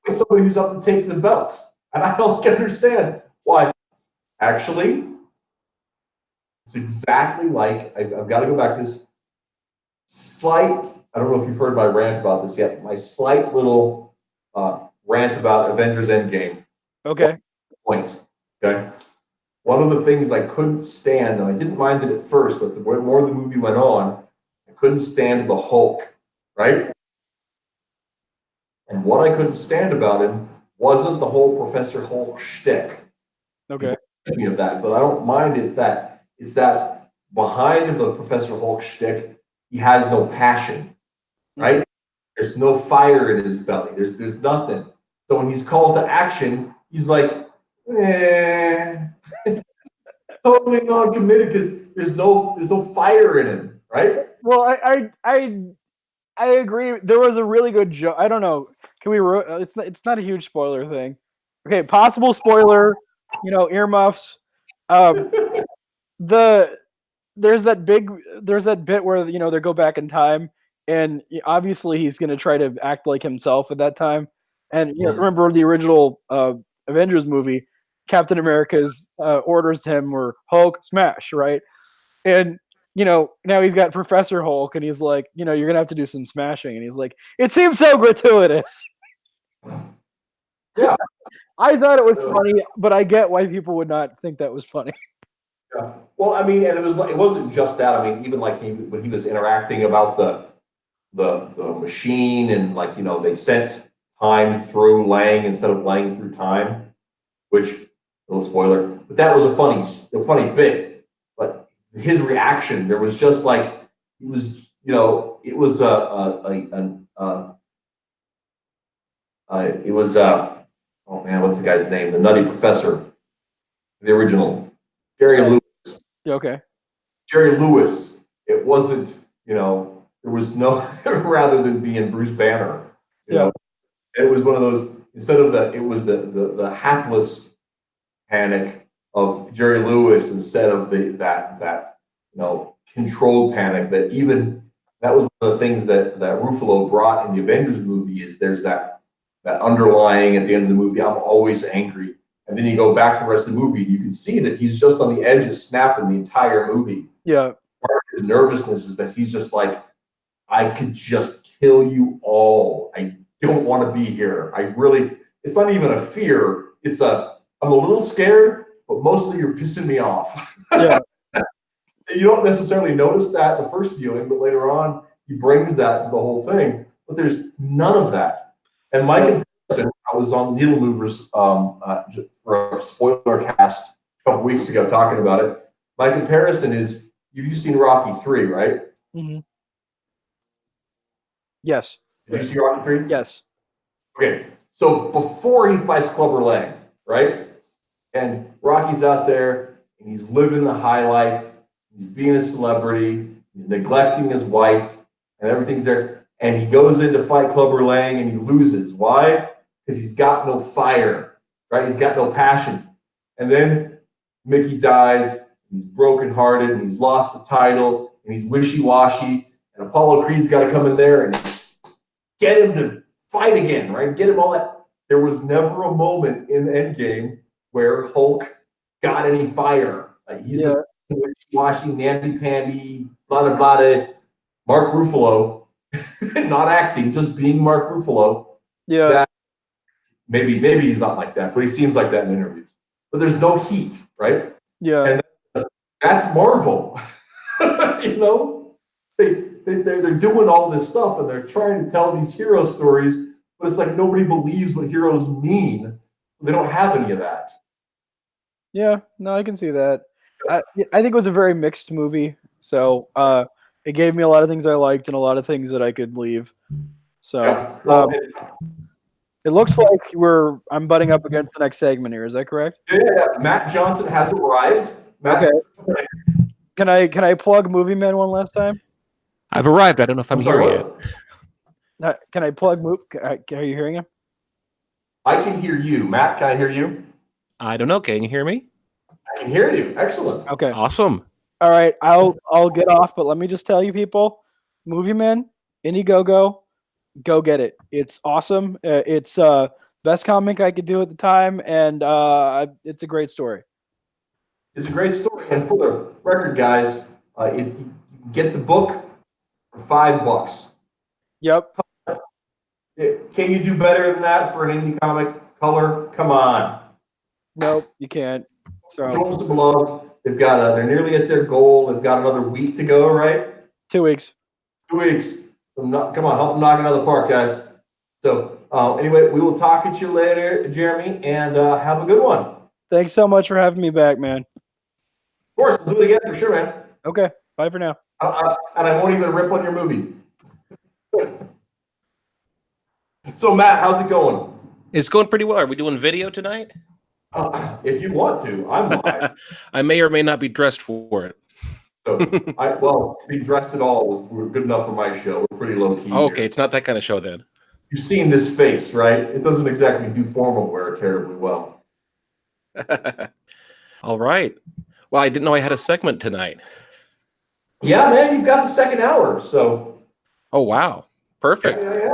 Somebody who's up to take the belt, and I don't understand why. Actually, it's exactly like I've got to go back to this slight. I don't know if you've heard my rant about this yet. My slight little rant about Avengers Endgame. Okay. Point. Okay. One of the things I couldn't stand, and I didn't mind it at first, but the more the movie went on, I couldn't stand the Hulk, right? And what I couldn't stand about him wasn't the whole Professor Hulk shtick. Okay. Me of that, but I don't mind. It's that behind the Professor Hulk shtick, he has no passion, right? There's no fire in his belly. There's nothing. So when he's called to action, he's like, totally non-committed because there's no fire in him, right? Well, I agree. There was a really good joke. I don't know. Can we? It's not a huge spoiler thing. Okay, possible spoiler. Earmuffs. The there's that bit where they go back in time, and obviously he's going to try to act like himself at that time. And remember the original Avengers movie, Captain America's orders to him were Hulk smash, right? And now he's got Professor Hulk, and he's like, you're gonna have to do some smashing, and he's like, it seems so gratuitous. Yeah. I thought it was funny, but I get why people would not think that was funny. Yeah. Well, I mean, and it wasn't just that. I mean, even like when he was interacting about the machine, and like they sent time through Lang instead of Lang through time, which little spoiler, but that was a funny bit. But his reaction, there was just like it was it was it was oh man, what's the guy's name? The Nutty Professor, the original Jerry Lewis. Okay. Jerry Lewis. It wasn't, there was no rather than being Bruce Banner. It was one of those instead of it was the hapless panic of Jerry Lewis instead of that controlled panic that was one of the things that Ruffalo brought in the Avengers movie is there's that underlying at the end of the movie, I'm always angry. And then you go back to the rest of the movie, and you can see that he's just on the edge of snapping the entire movie. Yeah. Part of his nervousness is that he's just like, I could just kill you all. I don't want to be here. It's not even a fear. I'm a little scared, but mostly you're pissing me off. Yeah. You don't necessarily notice that the first viewing, but later on, he brings that to the whole thing. But there's none of that. And my comparison, I was on Needle Movers for a spoiler cast a couple weeks ago talking about it. My comparison is, you've seen Rocky 3, right? Mm-hmm. Yes. Did you see Rocky 3? Yes. Okay, so before he fights Clubber Lang, right? And Rocky's out there, and he's living the high life. He's being a celebrity. He's neglecting his wife, and everything's there. And he goes in to fight Clubber Lang, and he loses. Why? Because he's got no fire, right? He's got no passion. And then Mickey dies. He's brokenhearted, and he's lost the title, and he's wishy-washy. And Apollo Creed's got to come in there and get him to fight again, right? Get him all that. There was never a moment in Endgame where Hulk got any fire. He's this wishy-washy, namby-pamby, blah, blah, blah. Mark Ruffalo, not acting, just being Mark Ruffalo. Yeah. Maybe he's not like that, but he seems like that in interviews. But there's no heat, right? Yeah. And that's Marvel. They're doing all this stuff, and they're trying to tell these hero stories, but it's like nobody believes what heroes mean. They don't have any of that. Yeah, no, I can see that. I think it was a very mixed movie, so it gave me a lot of things I liked and a lot of things that I could leave. So it looks like I'm butting up against the next segment here. Is that correct? Yeah, Matt Johnson has arrived. Okay. Can I plug Movie Man one last time? I've arrived. I don't know if I'm here yet. Can I plug Are you hearing him? I can hear you. Matt, can I hear you? I don't know. Can you hear me? I can hear you. Excellent. Okay. Awesome. All right. I'll get off, but let me just tell you people, Movie Man, Indiegogo, go get it. It's awesome. It's best comic I could do at the time, and it's a great story. It's a great story. And for the record, guys, you can get the book for $5. Yep. Can you do better than that for an indie comic? Color? Come on. Nope, you can't. So Show them some love. They're nearly at their goal. They've got another week to go, right? 2 weeks. 2 weeks. So come on, help them knock another park, guys. So anyway, we will talk at you later, Jeremy, and have a good one. Thanks so much for having me back, man. Of course, we'll do it again for sure, man. Okay, bye for now. And I won't even rip on your movie. So, Matt, how's it going? It's going pretty well. Are we doing video tonight? If you want to, I'm live. I may or may not be dressed for it. So, being dressed at all was good enough for my show. We're pretty low key. Okay, here. it's not that kind of show then. You've seen this face, right? It doesn't exactly do formal wear terribly well. All right. Well, I didn't know I had a segment tonight. Yeah, man, you've got the second hour. So. Oh, wow. Perfect. Yeah.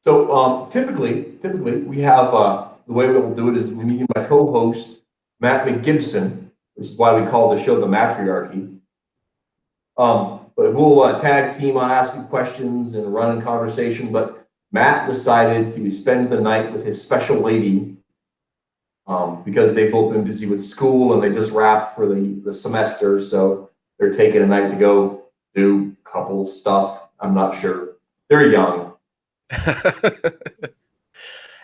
So typically we have the way we'll do it is me and my co-host Matt McGibson, which is why we call the show the Mattriarchy. But we'll tag team on asking questions and running conversation. But Matt decided to spend the night with his special lady because they've both been busy with school and they just wrapped for the semester. So they're taking a night to go do couple stuff. I'm not sure. They're young.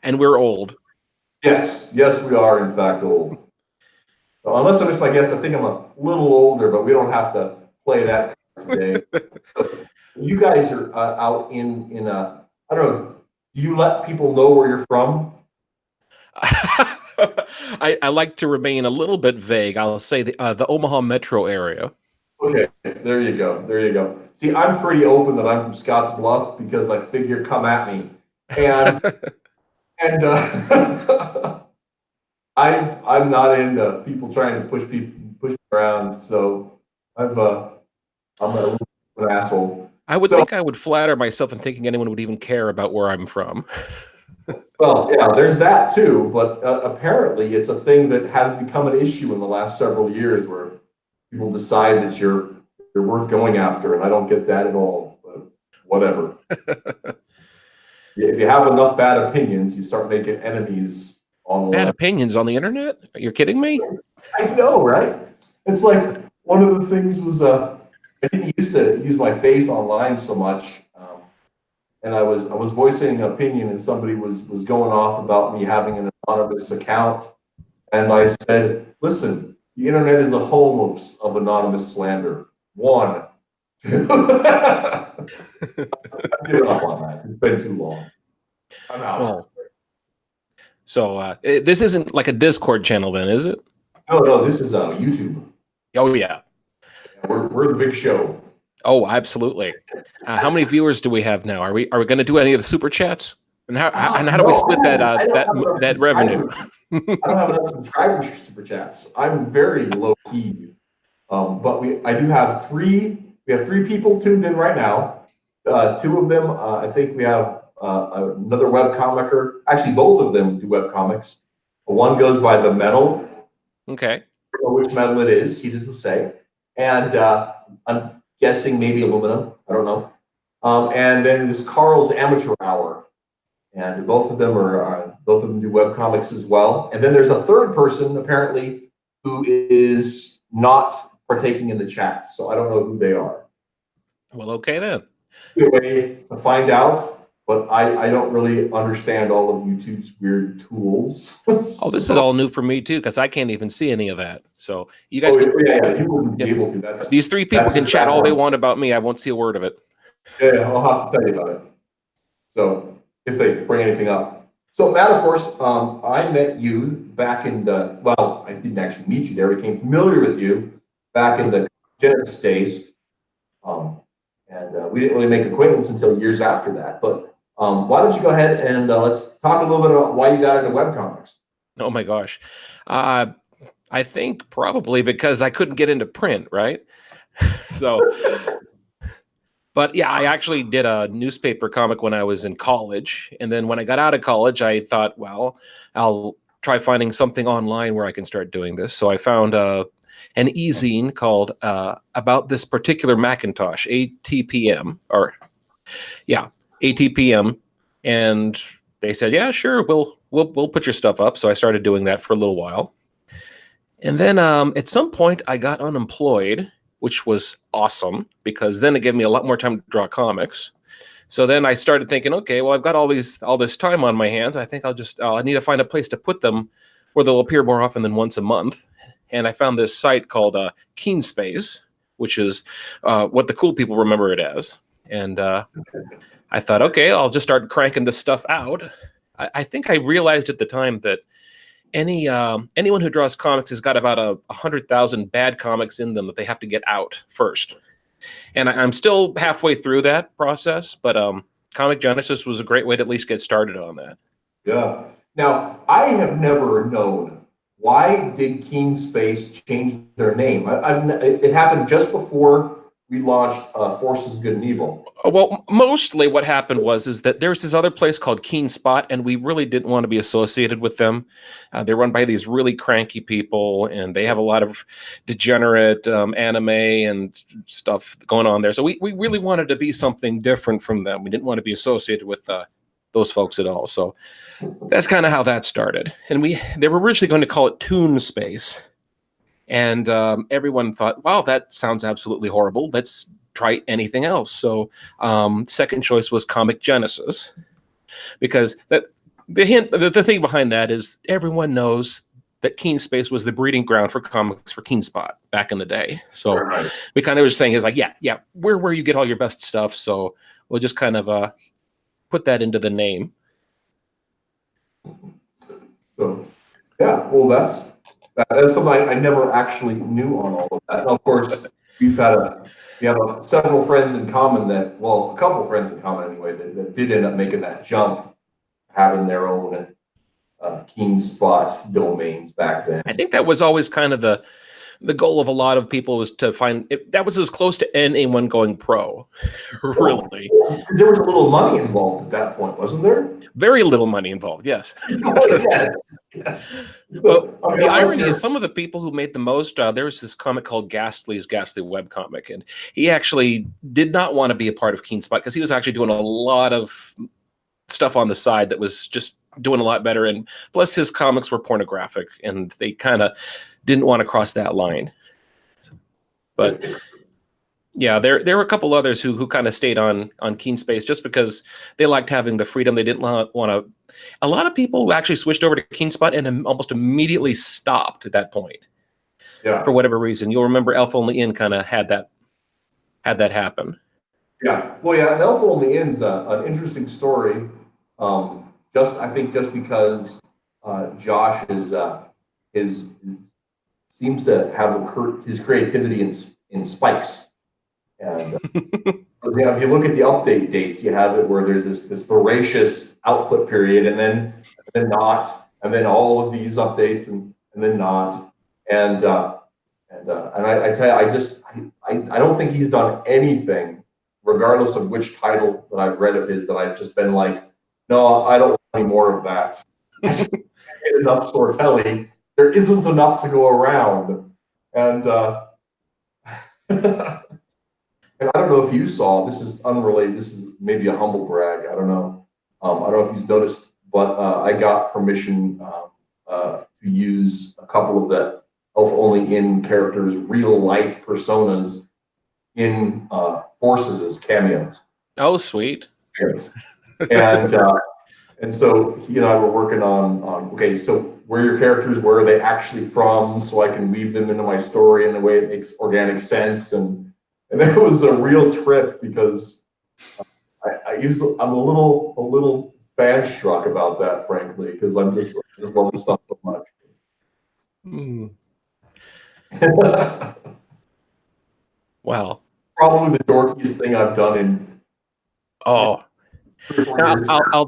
And we're old. Yes, we are in fact old. So unless I miss my guess, I think I'm a little older, but we don't have to play that today. You guys are out in I don't know. Do you let people know where you're from? I like to remain a little bit vague. I'll say the Omaha metro area. Okay, there you go. See, I'm pretty open that I'm from Scotts Bluff because I figure come at me. And I'm not into people trying to push me around. So I'm an asshole. I would think I would flatter myself in thinking anyone would even care about where I'm from. Well, yeah, there's that too. But apparently, it's a thing that has become an issue in the last several years where people decide that you're worth going after, and I don't get that at all. But whatever. If you have enough bad opinions, you start making enemies online. Bad opinions on the internet? You're kidding me? I know, right? It's like one of the things was I didn't used to use my face online so much, and I was voicing an opinion, and somebody was going off about me having an anonymous account, and I said, "Listen, the internet is the home of anonymous slander. One, two." I've given up on that. It's been too long. I'm out. Well, so this isn't like a Discord channel then, is it? No, this is YouTube. Oh, yeah. We're the big show. Oh, absolutely. How many viewers do we have now? Are we going to do any of the super chats? And how do we split that revenue? I don't have enough subscribers for super chats. I'm very low key, but I do have three. We have three people tuned in right now. Two of them, I think we have another webcomicer. Actually, both of them do webcomics. One goes by The Metal. Okay. I don't know which metal it is. He doesn't say. And I'm guessing maybe aluminum. I don't know. And then there's Carl's Amateur Hour, and both of them do webcomics as well. And then there's a third person apparently who is not partaking in the chat, so I don't know who they are. Well, okay then. Good way to find out. But I don't really understand all of YouTube's weird tools. Oh, this is all new for me too, because I can't even see any of that. So you guys, you wouldn't be able to. These three people can chat all they want about me. I won't see a word of it. Yeah, I'll have to tell you about it. So if they bring anything up. So Matt, of course, I met you back in I didn't actually meet you there. I became familiar with you back in the Genesis days. And we didn't really make acquaintance until years after that. But why don't you go ahead and let's talk a little bit about why you got into webcomics. Oh my gosh. I think probably because I couldn't get into print, right? So But yeah, I actually did a newspaper comic when I was in college. And then when I got out of college, I thought, well, I'll try finding something online where I can start doing this. So I found an e-zine called About This Particular Macintosh, ATPM, or yeah, ATPM. And they said, yeah, sure, we'll put your stuff up. So I started doing that for a little while. And then at some point, I got unemployed, which was awesome because then it gave me a lot more time to draw comics. So then I started thinking, okay, well, I've got all this time on my hands. I think I need to find a place to put them where they'll appear more often than once a month. And I found this site called Keen Space, which is what the cool people remember it as. And I thought, okay, I'll just start cranking this stuff out. I think I realized at the time that anyone who draws comics has got about 100,000 bad comics in them that they have to get out first. And I'm still halfway through that process, but Comic Genesis was a great way to at least get started on that. Yeah. Now, I have never known, why did Keen Space change their name? It happened just before we launched Forces Good and Evil. Well, mostly what happened is that there's this other place called Keen Spot, and we really didn't want to be associated with them. They're run by these really cranky people, and they have a lot of degenerate anime and stuff going on there. So we really wanted to be something different from them. We didn't want to be associated with those folks at all. So that's kind of how that started. And they were originally going to call it Toon Space. And everyone thought, wow, that sounds absolutely horrible. Let's try anything else. So second choice was Comic Genesis, because the thing behind that is everyone knows that Keen Space was the breeding ground for comics for Keen Spot back in the day. So Right. we kind of were saying is like, yeah, we're where you get all your best stuff. So we'll just kind of put that into the name. So, yeah, well, that's something I never actually knew on all of that. And of course, we have several friends in common a couple friends in common anyway, that did end up making that jump, having their own Keen Spot domains back then. I think that was always kind of the goal of a lot of people, was to find that was as close to anyone going pro. Really, there was a little money involved at that point, wasn't there? Very little money involved. Yes. Yes. But the irony is, some of the people who made the most, there was this comic called Ghastly's Ghastly webcomic, and he actually did not want to be a part of Keen Spot because he was actually doing a lot of stuff on the side that was just doing a lot better. And plus his comics were pornographic, and they kind of didn't want to cross that line. But yeah, there were a couple others who kind of stayed on Keen Space just because they liked having the freedom. They didn't want to. A lot of people actually switched over to Keen Spot and almost immediately stopped at that point. Yeah. For whatever reason, you'll remember Elf on the Inn kind of had that happen. Yeah. Well, yeah, and Elf on the Inn's an interesting story. I think just because Josh seems to have his creativity in spikes. And if you look at the update dates, you have it where there's this voracious output period, and then not, and then all of these updates, and then not, and I tell you, I don't think he's done anything, regardless of which title that I've read of his, that I've just been like, no, I don't want any more of that. I just can't get enough storytelling. There isn't enough to go around, and. And I don't know if you saw, this is unrelated, this is maybe a humble brag, I don't know. I don't know if you've noticed, but I got permission to use a couple of the Elf Only In characters' real life personas in Forces as cameos. Oh, sweet. And so he and I were working on okay, so where your characters, where are they actually from, so I can weave them into my story in a way that makes organic sense. And it was a real trip because I'm a little fan struck about that, frankly, because I just love the stuff so much. Wow. Probably the dorkiest thing I've done in. I'll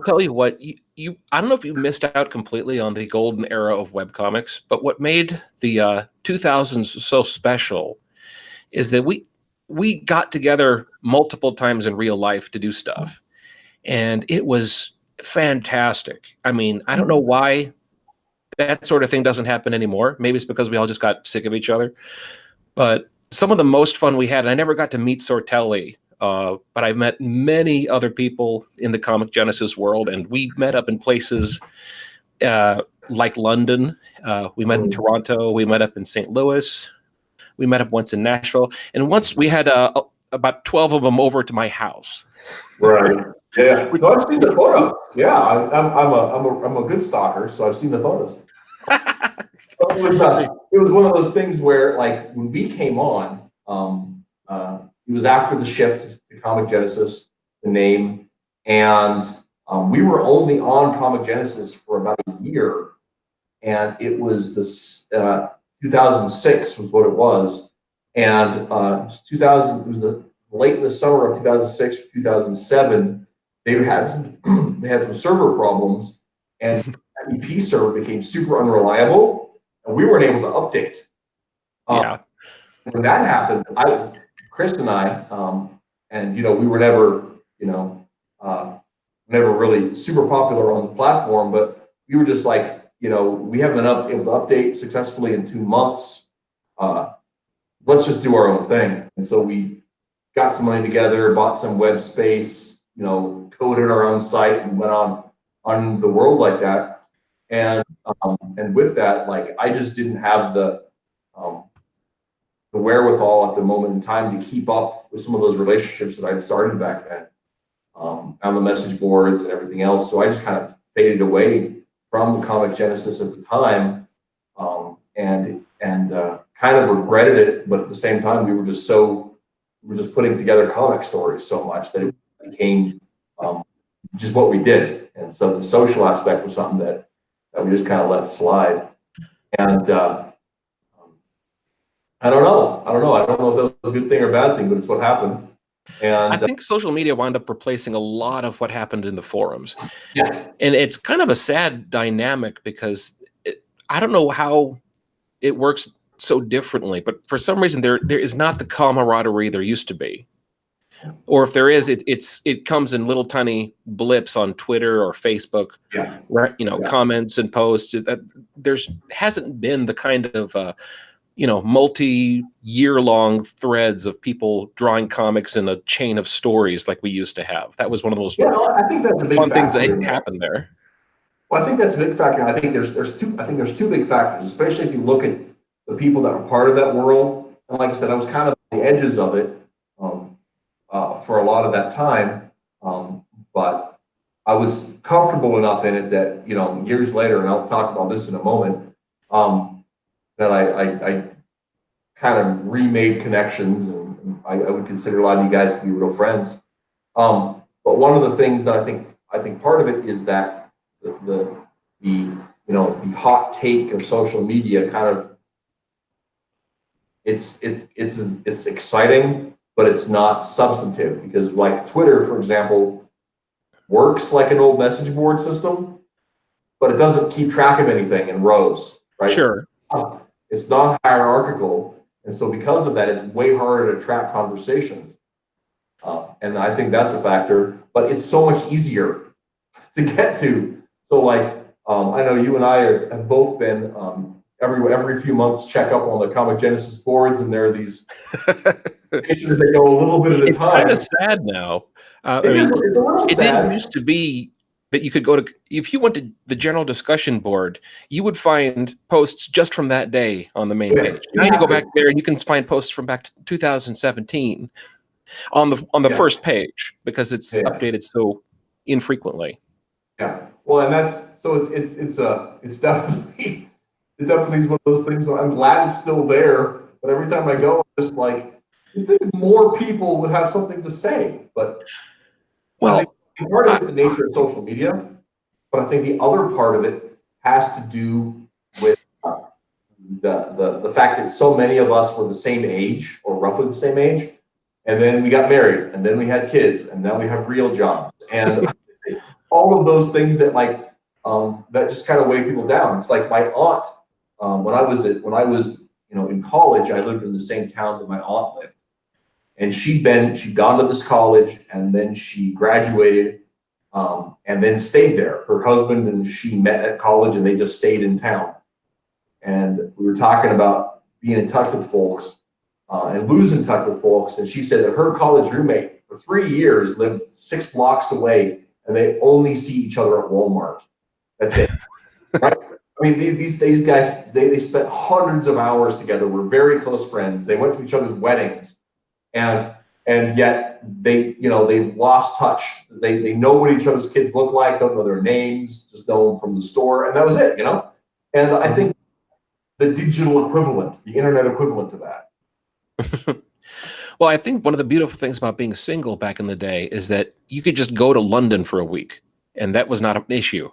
tell you what, you I don't know if you missed out completely on the golden era of webcomics, but what made the 2000s so special is that we we got together multiple times in real life to do stuff, and it was fantastic. I mean, I don't know why that sort of thing doesn't happen anymore. Maybe it's because we all just got sick of each other. But some of the most fun we had, and I never got to meet Sortelli, but I met many other people in the Comic Genesis world, and we met up in places like London. We met in Toronto. We met up in St. Louis. We met up once in Nashville, and once we had about 12 of them over to my house. Right. Yeah. No, I've seen the photo. Yeah, I'm a good stalker, so I've seen the photos. It was one of those things where, like, when we came on, it was after the shift to Comic Genesis, the name, and we were only on Comic Genesis for about a year, and it was this 2006 was what it was, and 2000 it was the late in the summer of 2006 or 2007. They had some server problems, and the EP server became super unreliable, and we weren't able to update. Yeah. When that happened, Chris and I, and we were never, never really super popular on the platform, but we were just like, we haven't been able to update successfully in 2 months. Let's just do our own thing. And so we got some money together, bought some web space, coded our own site, and went on the world like that. And with that, like, I just didn't have the wherewithal at the moment in time to keep up with some of those relationships that I'd started back then on the message boards and everything else. So I just kind of faded away from Comic Genesis at the time, and kind of regretted it. But at the same time, we were just putting together comic stories so much that it became just what we did. And so the social aspect was something that we just kind of let slide. And I don't know. I don't know if that was a good thing or a bad thing, but it's what happened. And I think social media wound up replacing a lot of what happened in the forums. Yeah. And it's kind of a sad dynamic because I don't know how it works so differently, but for some reason there is not the camaraderie there used to be. Or if there is, it comes in little tiny blips on Twitter or Facebook, Yeah. Right? Comments and posts. There's hasn't been the kind of multi-year-long threads of people drawing comics in a chain of stories like we used to have. That was one of those I think that's a big fun things factor that happened there. Well, I think that's a big factor. I think there's two big factors, especially if you look at the people that were part of that world. And like I said, I was kind of on the edges of it for a lot of that time, but I was comfortable enough in it that years later, and I'll talk about this in a moment, that I kind of remade connections, and I would consider a lot of you guys to be real friends. But one of the things that I think part of it is that the hot take of social media kind of it's exciting, but it's not substantive, because like Twitter, for example, works like an old message board system, but it doesn't keep track of anything in rows, right? Sure. It's not hierarchical, and so because of that, it's way harder to track conversations. And I think that's a factor, but it's so much easier to get to. So like, I know you and I have both been every few months check up on the Comic Genesis boards, and there are these issues that go a little bit at a It's time. kind of sad now. It's a little it sad. didn't used to be that you could go to, if you went to the general discussion board, you would find posts just from that day on the main page. Now you go back there and you can find posts from back to 2017 on the first page, because it's updated so infrequently. Yeah, well, and it's definitely is one of those things where I'm glad it's still there, but every time I go, I'm just like, you think more people would have something to say. But well, I think part of it's the nature of social media, but I think the other part of it has to do with the fact that so many of us were the same age, or roughly the same age, and then we got married, and then we had kids, and now we have real jobs, and all of those things that that just kind of weigh people down. It's like my aunt, when I was in college, I lived in the same town that my aunt lived, and she'd gone to this college, and then she graduated, and then stayed there. Her husband and she met at college, and they just stayed in town. And we were talking about being in touch with folks and losing touch with folks. And she said that her college roommate for 3 years lived 6 blocks away, and they only see each other at Walmart. That's it. Right? I mean, these guys, they spent hundreds of hours together, were very close friends. They went to each other's weddings, and yet they lost touch. They know what each other's kids look like, don't know their names, just know them from the store, and that was it, And I think the digital equivalent, the internet equivalent to that. Well, I think one of the beautiful things about being single back in the day is that you could just go to London for a week, and that was not an issue.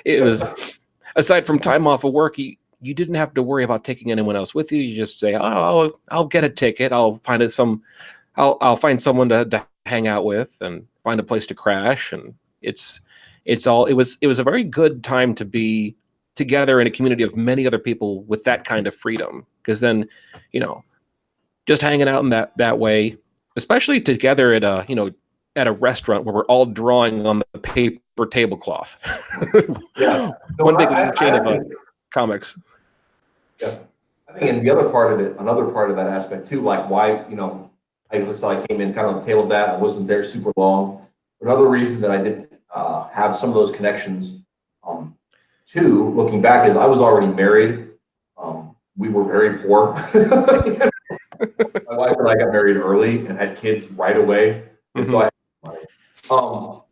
It was, aside from time off of work, you didn't have to worry about taking anyone else with you. You just say, "Oh, I'll get a ticket. I'll find I'll find someone to hang out with and find a place to crash." And it was a very good time to be together in a community of many other people with that kind of freedom. Because then, just hanging out in that way, especially together at a restaurant where we're all drawing on the paper tablecloth. Yeah. One big chain of comics. Yeah. I think in the other part of it, another part of that aspect too, like why, I came in kind of on the tail of that. I wasn't there super long. Another reason that I didn't have some of those connections, too, looking back, is I was already married. We were very poor. My wife and I got married early and had kids right away. And so I had money.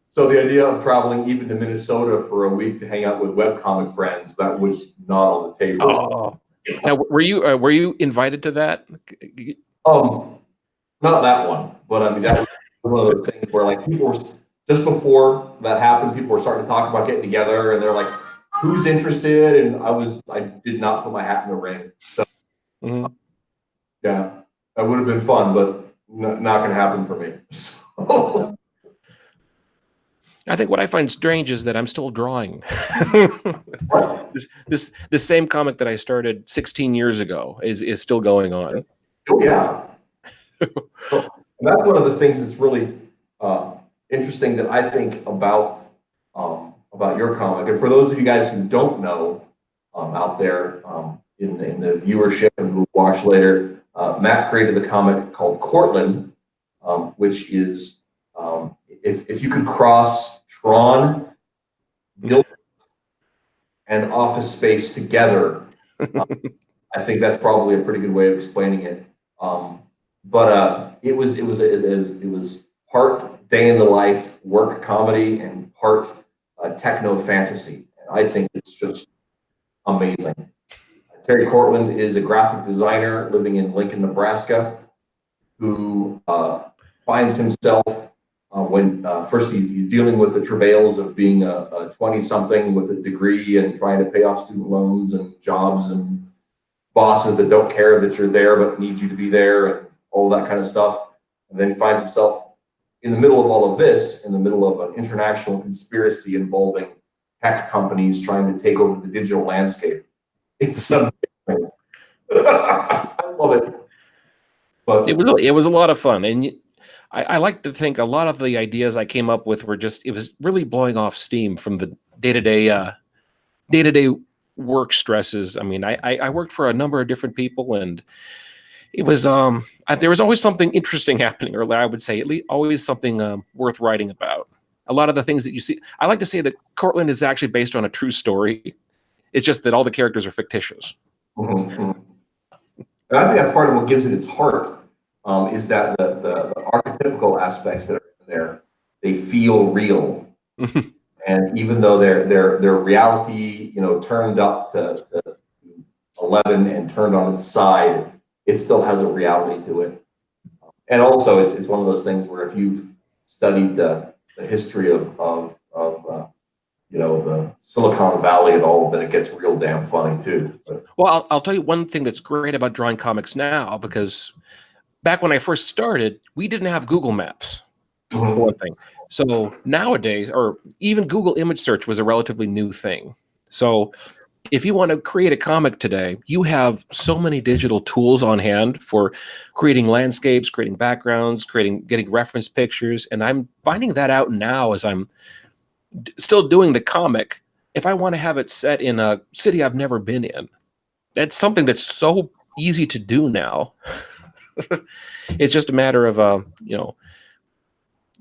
So the idea of traveling even to Minnesota for a week to hang out with webcomic friends, that was not on the table. Oh. Now, were you invited to that? Not that one, but I mean, that was one of those things where like people were, just before that happened, people were starting to talk about getting together, and they're like, who's interested? And I did not put my hat in the ring. So yeah, that would have been fun, but not going to happen for me. So. I think what I find strange is that I'm still drawing. This same comic that I started 16 years ago is still going on. Oh yeah. And that's one of the things that's really interesting that I think about your comic. And for those of you guys who don't know out there in the viewership and who watch later, Matt created the comic called Cortland, which is if you could cross Tron, and Office Space together, I think that's probably a pretty good way of explaining it. But it was part day in the life work comedy and part techno fantasy. And I think it's just amazing. Terry Cortland is a graphic designer living in Lincoln, Nebraska, who finds himself when first he's dealing with the travails of being a 20-something with a degree and trying to pay off student loans and jobs and bosses that don't care that you're there but need you to be there and all that kind of stuff. And then he finds himself in the middle of all of this, in the middle of an international conspiracy involving tech companies trying to take over the digital landscape. It's amazing. I love it. But it was a lot of fun, and I like to think a lot of the ideas I came up with were it was really blowing off steam from the day-to-day work stresses. I mean, I worked for a number of different people, and it was there was always something interesting happening, or I would say at least always something worth writing about. A lot of the things that you see, I like to say that Cortland is actually based on a true story. It's just that all the characters are fictitious. And I think that's part of what gives it its heart. Is that the archetypical aspects that are in there, they feel real. And even though their reality, turned up to 11 and turned on its side, it still has a reality to it. And also, it's one of those things where if you've studied the history of the Silicon Valley at all, then it gets real damn funny too. But, well, I'll tell you one thing that's great about drawing comics now, because back when I first started, we didn't have Google Maps, for one thing. So nowadays, or even Google image search was a relatively new thing. So if you want to create a comic today, you have so many digital tools on hand for creating landscapes, creating backgrounds, getting reference pictures. And I'm finding that out now as I'm still doing the comic. If I want to have it set in a city I've never been in, that's something that's so easy to do now. It's just a matter of,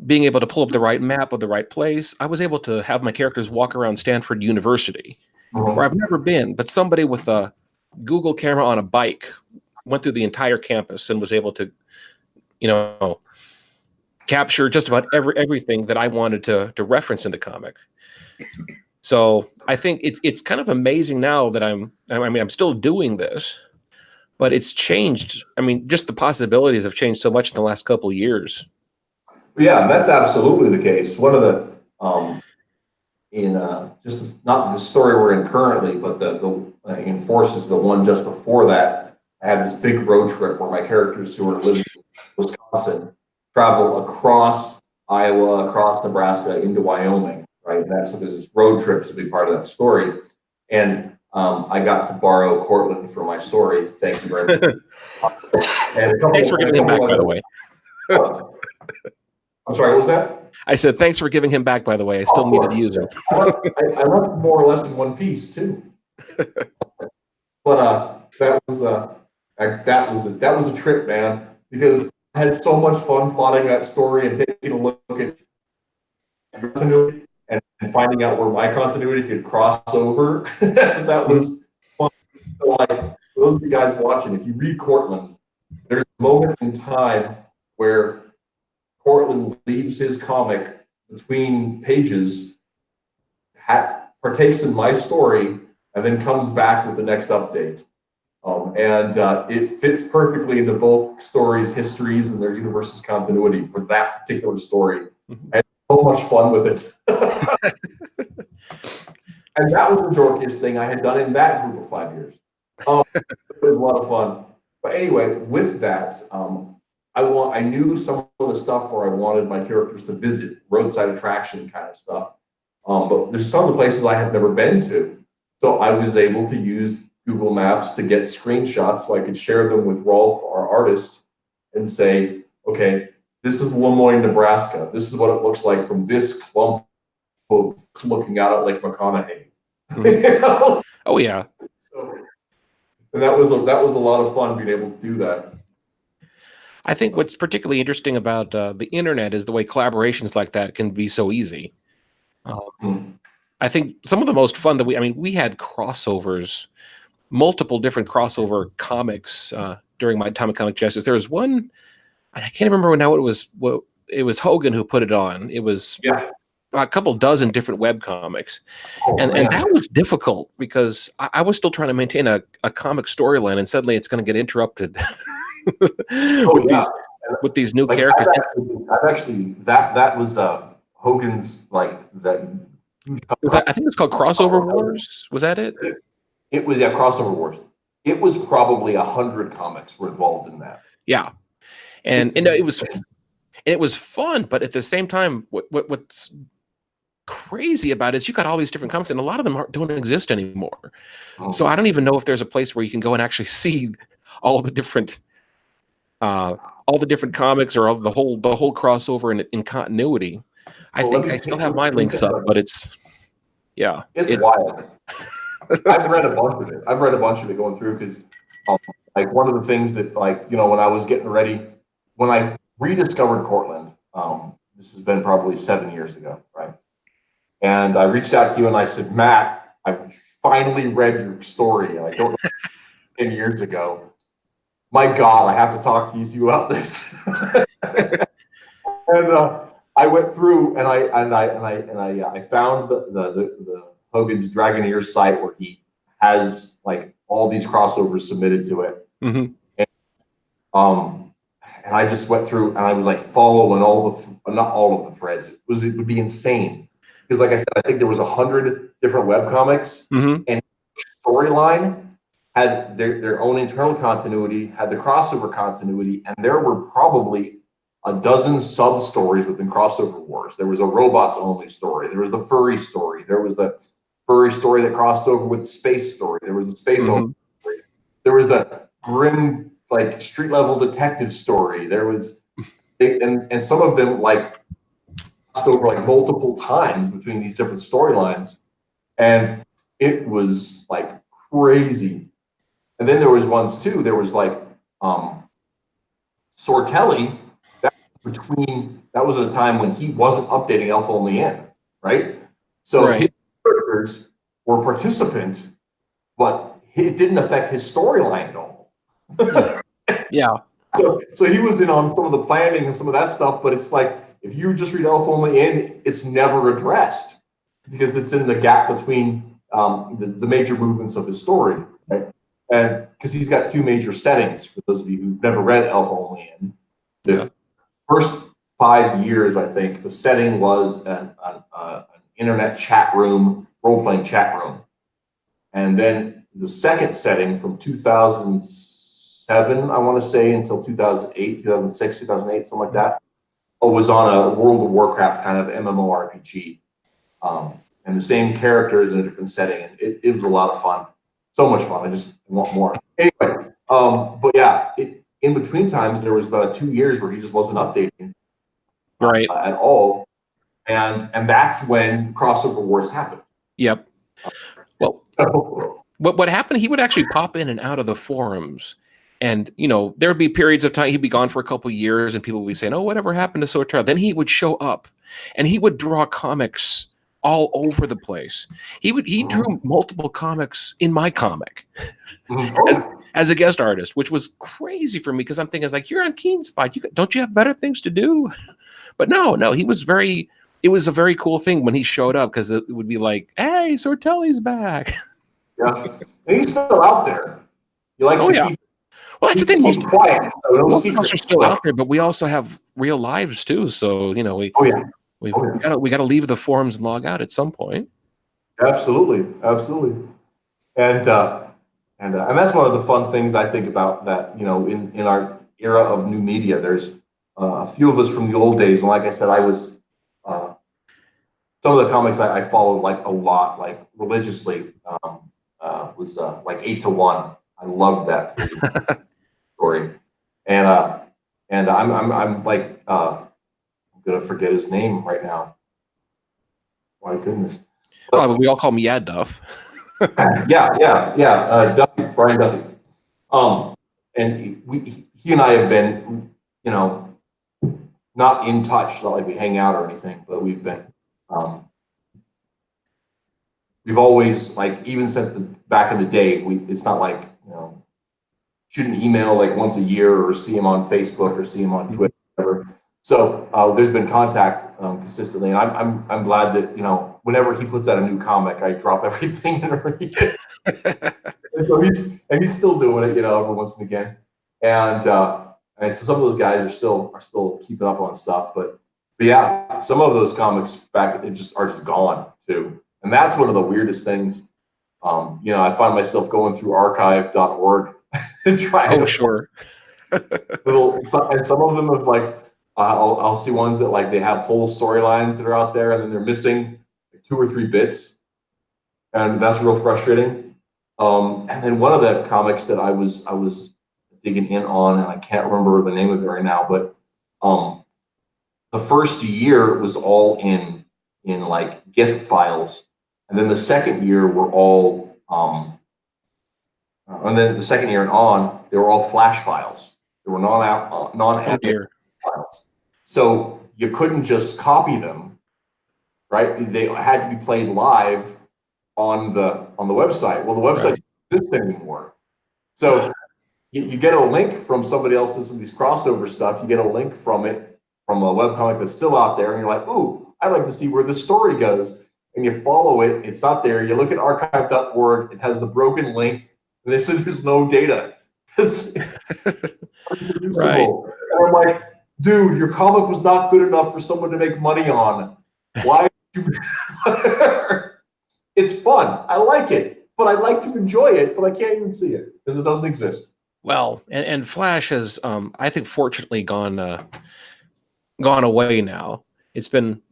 being able to pull up the right map of the right place. I was able to have my characters walk around Stanford University, where I've never been, but somebody with a Google camera on a bike went through the entire campus and was able to, capture just about everything that I wanted to reference in the comic. So I think it's kind of amazing now that I'm still doing this, but it's changed. I mean, just the possibilities have changed so much in the last couple of years. Yeah, that's absolutely the case. One of the just not the story we're in currently, but the in Forces, the one just before that, I had this big road trip where my characters who are living in Wisconsin travel across Iowa, across Nebraska into Wyoming, right? And that's so this road trip's a big part of that story. And I got to borrow Cortland for my story. Thank you very much. Thanks for giving him back, by the way. I'm sorry, what was that? I said, thanks for giving him back, by the way. I still needed to use him. I left more or less in one piece, too. But that was a trip, man, because I had so much fun plotting that story and taking a look at continuity and finding out where my continuity could cross over. That was fun. So, like, for those of you guys watching, if you read Cortland, there's a moment in time where Cortland leaves his comic between pages, partakes in my story, and then comes back with the next update. It fits perfectly into both stories' histories and their universe's continuity for that particular story. Mm-hmm. And so much fun with it. And that was the dorkiest thing I had done in that group of 5 years. It was a lot of fun. But anyway, with that, I knew some of the stuff where I wanted my characters to visit, roadside attraction kind of stuff. But there's some of the places I have never been to. So I was able to use Google Maps to get screenshots so I could share them with Rolf, our artist, and say, okay, this is Lemoyne, Nebraska. This is what it looks like from this clump of looking out at Lake McConaughey. Mm-hmm. You know? Oh, yeah. So, and that was a lot of fun being able to do that. I think what's particularly interesting about the internet is the way collaborations like that can be so easy. I think some of the most fun that we had crossovers, multiple different crossover comics during my time of Comic Justice. There was one, I can't remember now what it was. It was Hogan who put it on. It was a couple dozen different web comics. And that was difficult because I was still trying to maintain a comic storyline, and suddenly it's going to get interrupted with these new characters. That was Hogan's that. I think it's called Crossover Wars. Was that it? It was Crossover Wars. It was probably 100 comics were involved in that. Yeah, and it was fun, but at the same time, what's crazy about it is you got all these different comics, and a lot of them don't exist anymore. Oh. So I don't even know if there's a place where you can go and actually see all the different comics or the whole crossover in continuity. I think I still have my links up, but it's wild. I've read a bunch of it going through because one of the things that when I was getting ready, when I rediscovered Cortland, this has been probably 7 years ago, right? And I reached out to you and I said, Matt, I've finally read your story. I don't know 10 years ago. My God, I have to talk to you about this. And I went through and I found the Hogan's Dragoneer site where he has all these crossovers submitted to it. Mm-hmm. And I just went through and I was following not all of the threads. It would be insane because, like I said, I think there was 100 different webcomics, mm-hmm. and storyline had their own internal continuity, had the crossover continuity, and there were probably a dozen sub stories within Crossover Wars. There was a robots only story. There was the furry story. There was furry story that crossed over with the space story. There was a space story. There was the grim, like, street level detective story. There was, and some of them like crossed over like multiple times between these different storylines, and it was like crazy. And then there was ones too. There was like Sortelli. That was at a time when he wasn't updating Elf Only In, right? So his characters were participant, but it didn't affect his storyline at all. Yeah. So he was in on some of the planning and some of that stuff, but it's like if you just read Elf Only In, it's never addressed because it's in the gap between the major movements of his story, right? And because he's got two major settings for those of you who've never read Elf Only In. The first 5 years, I think, the setting was an internet chat room, role-playing chat room. And then the second setting from 2007, I want to say, until 2008, 2006, 2008, something like that, was on a World of Warcraft kind of MMORPG. And the same characters in a different setting. And it was a lot of fun. So much fun. I just want more. Anyway, but yeah, in between times, there was about 2 years where he just wasn't updating at all. And that's when crossover wars happened. Yep. Well, what happened, he would actually pop in and out of the forums. And, you know, there would be periods of time, he'd be gone for a couple of years and people would be saying, oh, whatever happened to Sortera? Then he would show up and he would draw comics all over the place. He drew multiple comics in my comic as a guest artist, which was crazy for me because I'm thinking, it's like, you're on Keen Spot. Don't you have better things to do? But no, it was a very cool thing when he showed up because it would be like, hey, Sortelli's back. Yeah. And he's still out there. He likes to keep. Well, that's the thing. Keep quiet. So most of us are still out there, but we also have real lives too. So, you know, we got to leave the forums and log out at some point. Absolutely. And that's one of the fun things I think about that, you know, in our era of new media. There's a few of us from the old days, and like I said, I was some of the comics I followed like a lot, like religiously. Was like 8 to 1. I loved that story, and I'm like I'm gonna forget his name right now. My goodness. But we all call him Yad Duff. Duffy, Brian Duffy. And he and I have been, you know, not in touch, not like we hang out or anything, but we've been. We've always, like, even since back in the day, it's not like, you know, shoot an email like once a year or see him on Facebook or see him on Twitter, whatever. So there's been contact consistently, and I'm glad that, you know, whenever he puts out a new comic, I drop everything and read it. And so he's still doing it, you know, every once and again. And so some of those guys are still keeping up on stuff, but yeah, some of those comics back are just gone too. And that's one of the weirdest things. You know, I find myself going through archive.org and trying to sure. and some of them have like I'll see ones that like they have whole storylines that are out there and then they're missing like 2 or 3 bits, and that's real frustrating. And then one of the comics that I was digging in on, and I can't remember the name of it right now, but the first year was all in like GIF files. And then the second year were all, and then the second year and on, they were all Flash files. They were non-animated files. So you couldn't just copy them, right? They had to be played live on the website. Well, the website doesn't exist anymore. So you get a link from somebody else's of these crossover stuff. You get a link from a webcomic that's still out there, and you're like, ooh, I'd like to see where this story goes. And you follow it, it's not there. You look at archive.org, it has the broken link, and they said there's no data. Right. And I'm like, dude, your comic was not good enough for someone to make money on. Why? It's fun. I like it, but I'd like to enjoy it, but I can't even see it because it doesn't exist. Well, and Flash has, I think, fortunately gone away now. It's been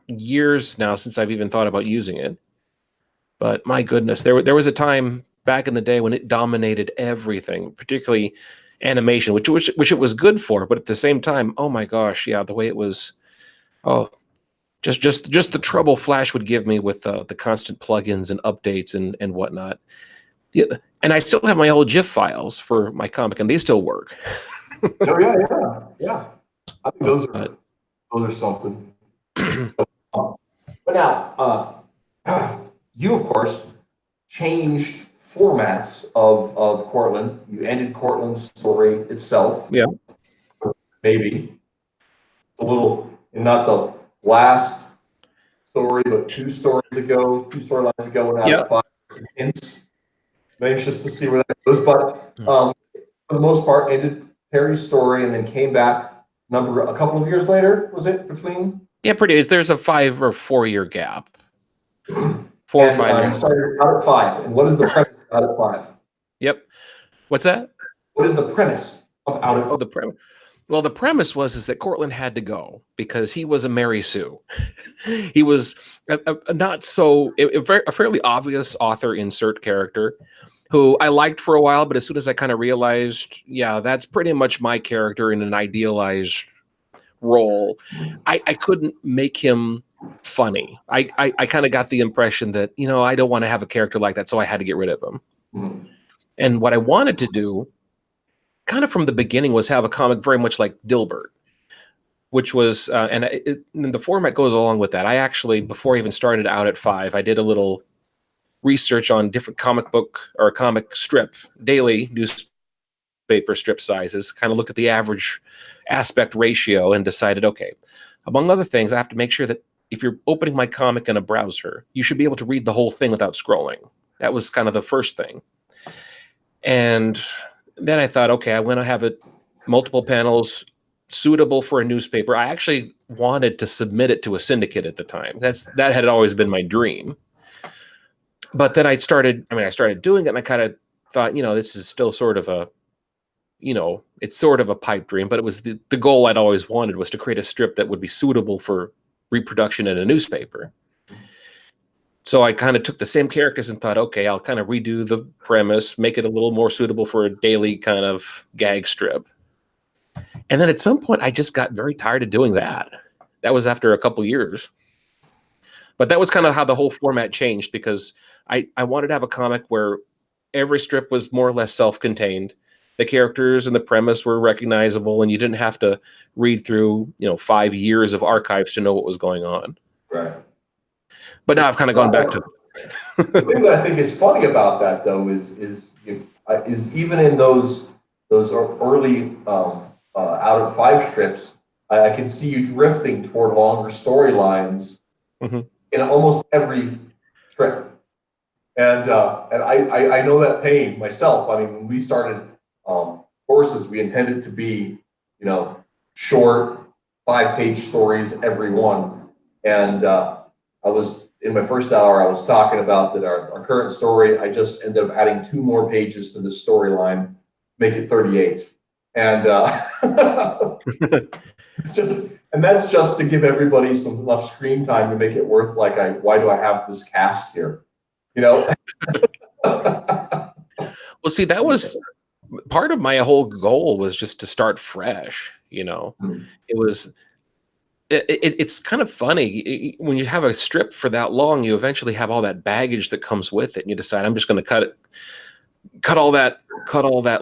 years now since I've even thought about using it. But my goodness, there was a time back in the day when it dominated everything, particularly animation, which it was good for. But at the same time, oh my gosh, yeah, the way it was, oh, just the trouble Flash would give me with the constant plugins and updates and whatnot. Yeah, and I still have my old GIF files for my comic, and they still work. Oh yeah. I think those are something. But now, you of course changed formats of Cortland. You ended Cortland's story itself. Yeah. Maybe a little, and not the last story, but two storylines ago, when out of 5 hints. I'm anxious to see where that goes, but for the most part, ended Terry's story and then came back a couple of years later. Was it between? Yeah, pretty. There's a 5 or 4 year gap. 4 or 5 years. Started out at 5. And what is the premise of Out at 5? Yep. What's that? What is the premise of Out at 5? The premise. Well, the premise was that Cortland had to go because he was a Mary Sue. He was a fairly obvious author insert character who I liked for a while, but as soon as I kind of realized, yeah, that's pretty much my character in an idealized role, I couldn't make him funny. I kind of got the impression that, I don't want to have a character like that, so I had to get rid of him. Mm-hmm. And what I wanted to do, kind of from the beginning, was have a comic very much like Dilbert, which was, and the format goes along with that. I actually, before I even started Out at 5, I did a little research on different comic book or comic strip, daily newspaper strip sizes, kind of looked at the average aspect ratio and decided, okay, among other things, I have to make sure that if you're opening my comic in a browser, you should be able to read the whole thing without scrolling. That was kind of the first thing. And then I thought, okay, I want to have it multiple panels, suitable for a newspaper. I actually wanted to submit it to a syndicate at the time. That had always been my dream. But then I started doing it, and I kind of thought, this is still sort of it's sort of a pipe dream, but it was the goal I'd always wanted, was to create a strip that would be suitable for reproduction in a newspaper. So I kind of took the same characters and thought, okay, I'll kind of redo the premise, make it a little more suitable for a daily kind of gag strip. And then at some point, I just got very tired of doing that. That was after a couple years. But that was kind of how the whole format changed, because I wanted to have a comic where every strip was more or less self-contained. The characters and the premise were recognizable, and you didn't have to read through, 5 years of archives to know what was going on. Right. But now I've kind of gone back to the thing that I think is funny about that, though, is even in those early Out at 5 strips, I can see you drifting toward longer storylines in almost every strip. And I know that pain myself. I mean, when we started Horses, we intended to be, short 5-page stories every one. And I was, in my first hour, I was talking about that our current story, I just ended up adding 2 more pages to this storyline, make it 38. And and that's just to give everybody enough screen time to make it worth, why do I have this cast here? Well, see, that was part of my whole goal, was just to start fresh. It's kind of funny when you have a strip for that long, you eventually have all that baggage that comes with it, and you decide, I'm just going to cut all that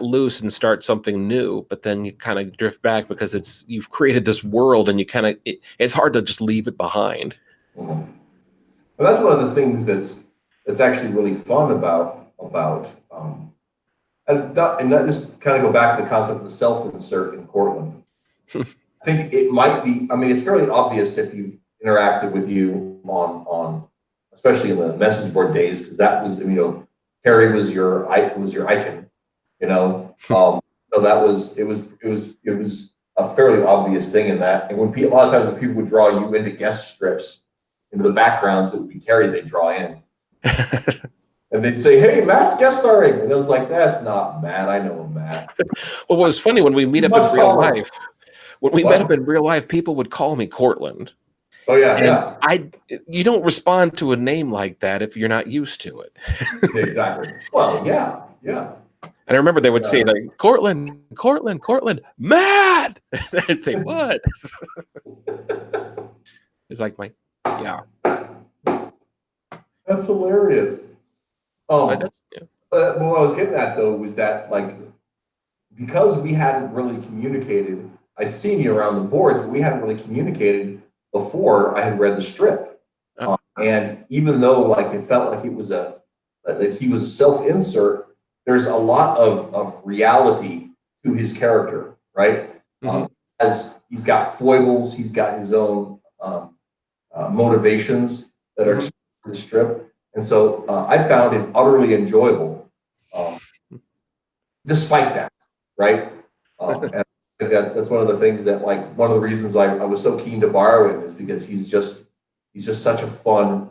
loose and start something new. But then you kind of drift back because you've created this world, and you it's hard to just leave it behind. Well, that's one of the things that's actually really fun about and that just kind of go back to the concept of the self-insert in Cortland. I think it might be, it's fairly obvious if you interacted with you on especially in the message board days, because that was, Terry was your icon, so that was, it was a fairly obvious thing in that. And a lot of times when people would draw you into guest strips, into the backgrounds, it would be Terry they'd draw in. And they'd say, hey, Matt's guest starring. And I was like, that's not Matt. I know Matt. Well, what was funny, when we meet up in real life, people would call me Cortland. Oh yeah, And yeah. you don't respond to a name like that if you're not used to it. Exactly. Well, yeah, yeah. And I remember they would say like, Cortland, Cortland, Cortland, Matt. And I'd say, what? It's like yeah. That's hilarious. But that's, yeah. What I was getting at though was that like because we hadn't really communicated, I'd seen you around the boards, but we hadn't really communicated before I had read the strip. And even though like it felt like it was that he was a self-insert, there's a lot of reality to his character, right? As he's got foibles, he's got his own motivations that are in the strip. And so I found it utterly enjoyable, despite that, right? And that's one of the things that, like, one of the reasons I was so keen to borrow him is because he's just such a fun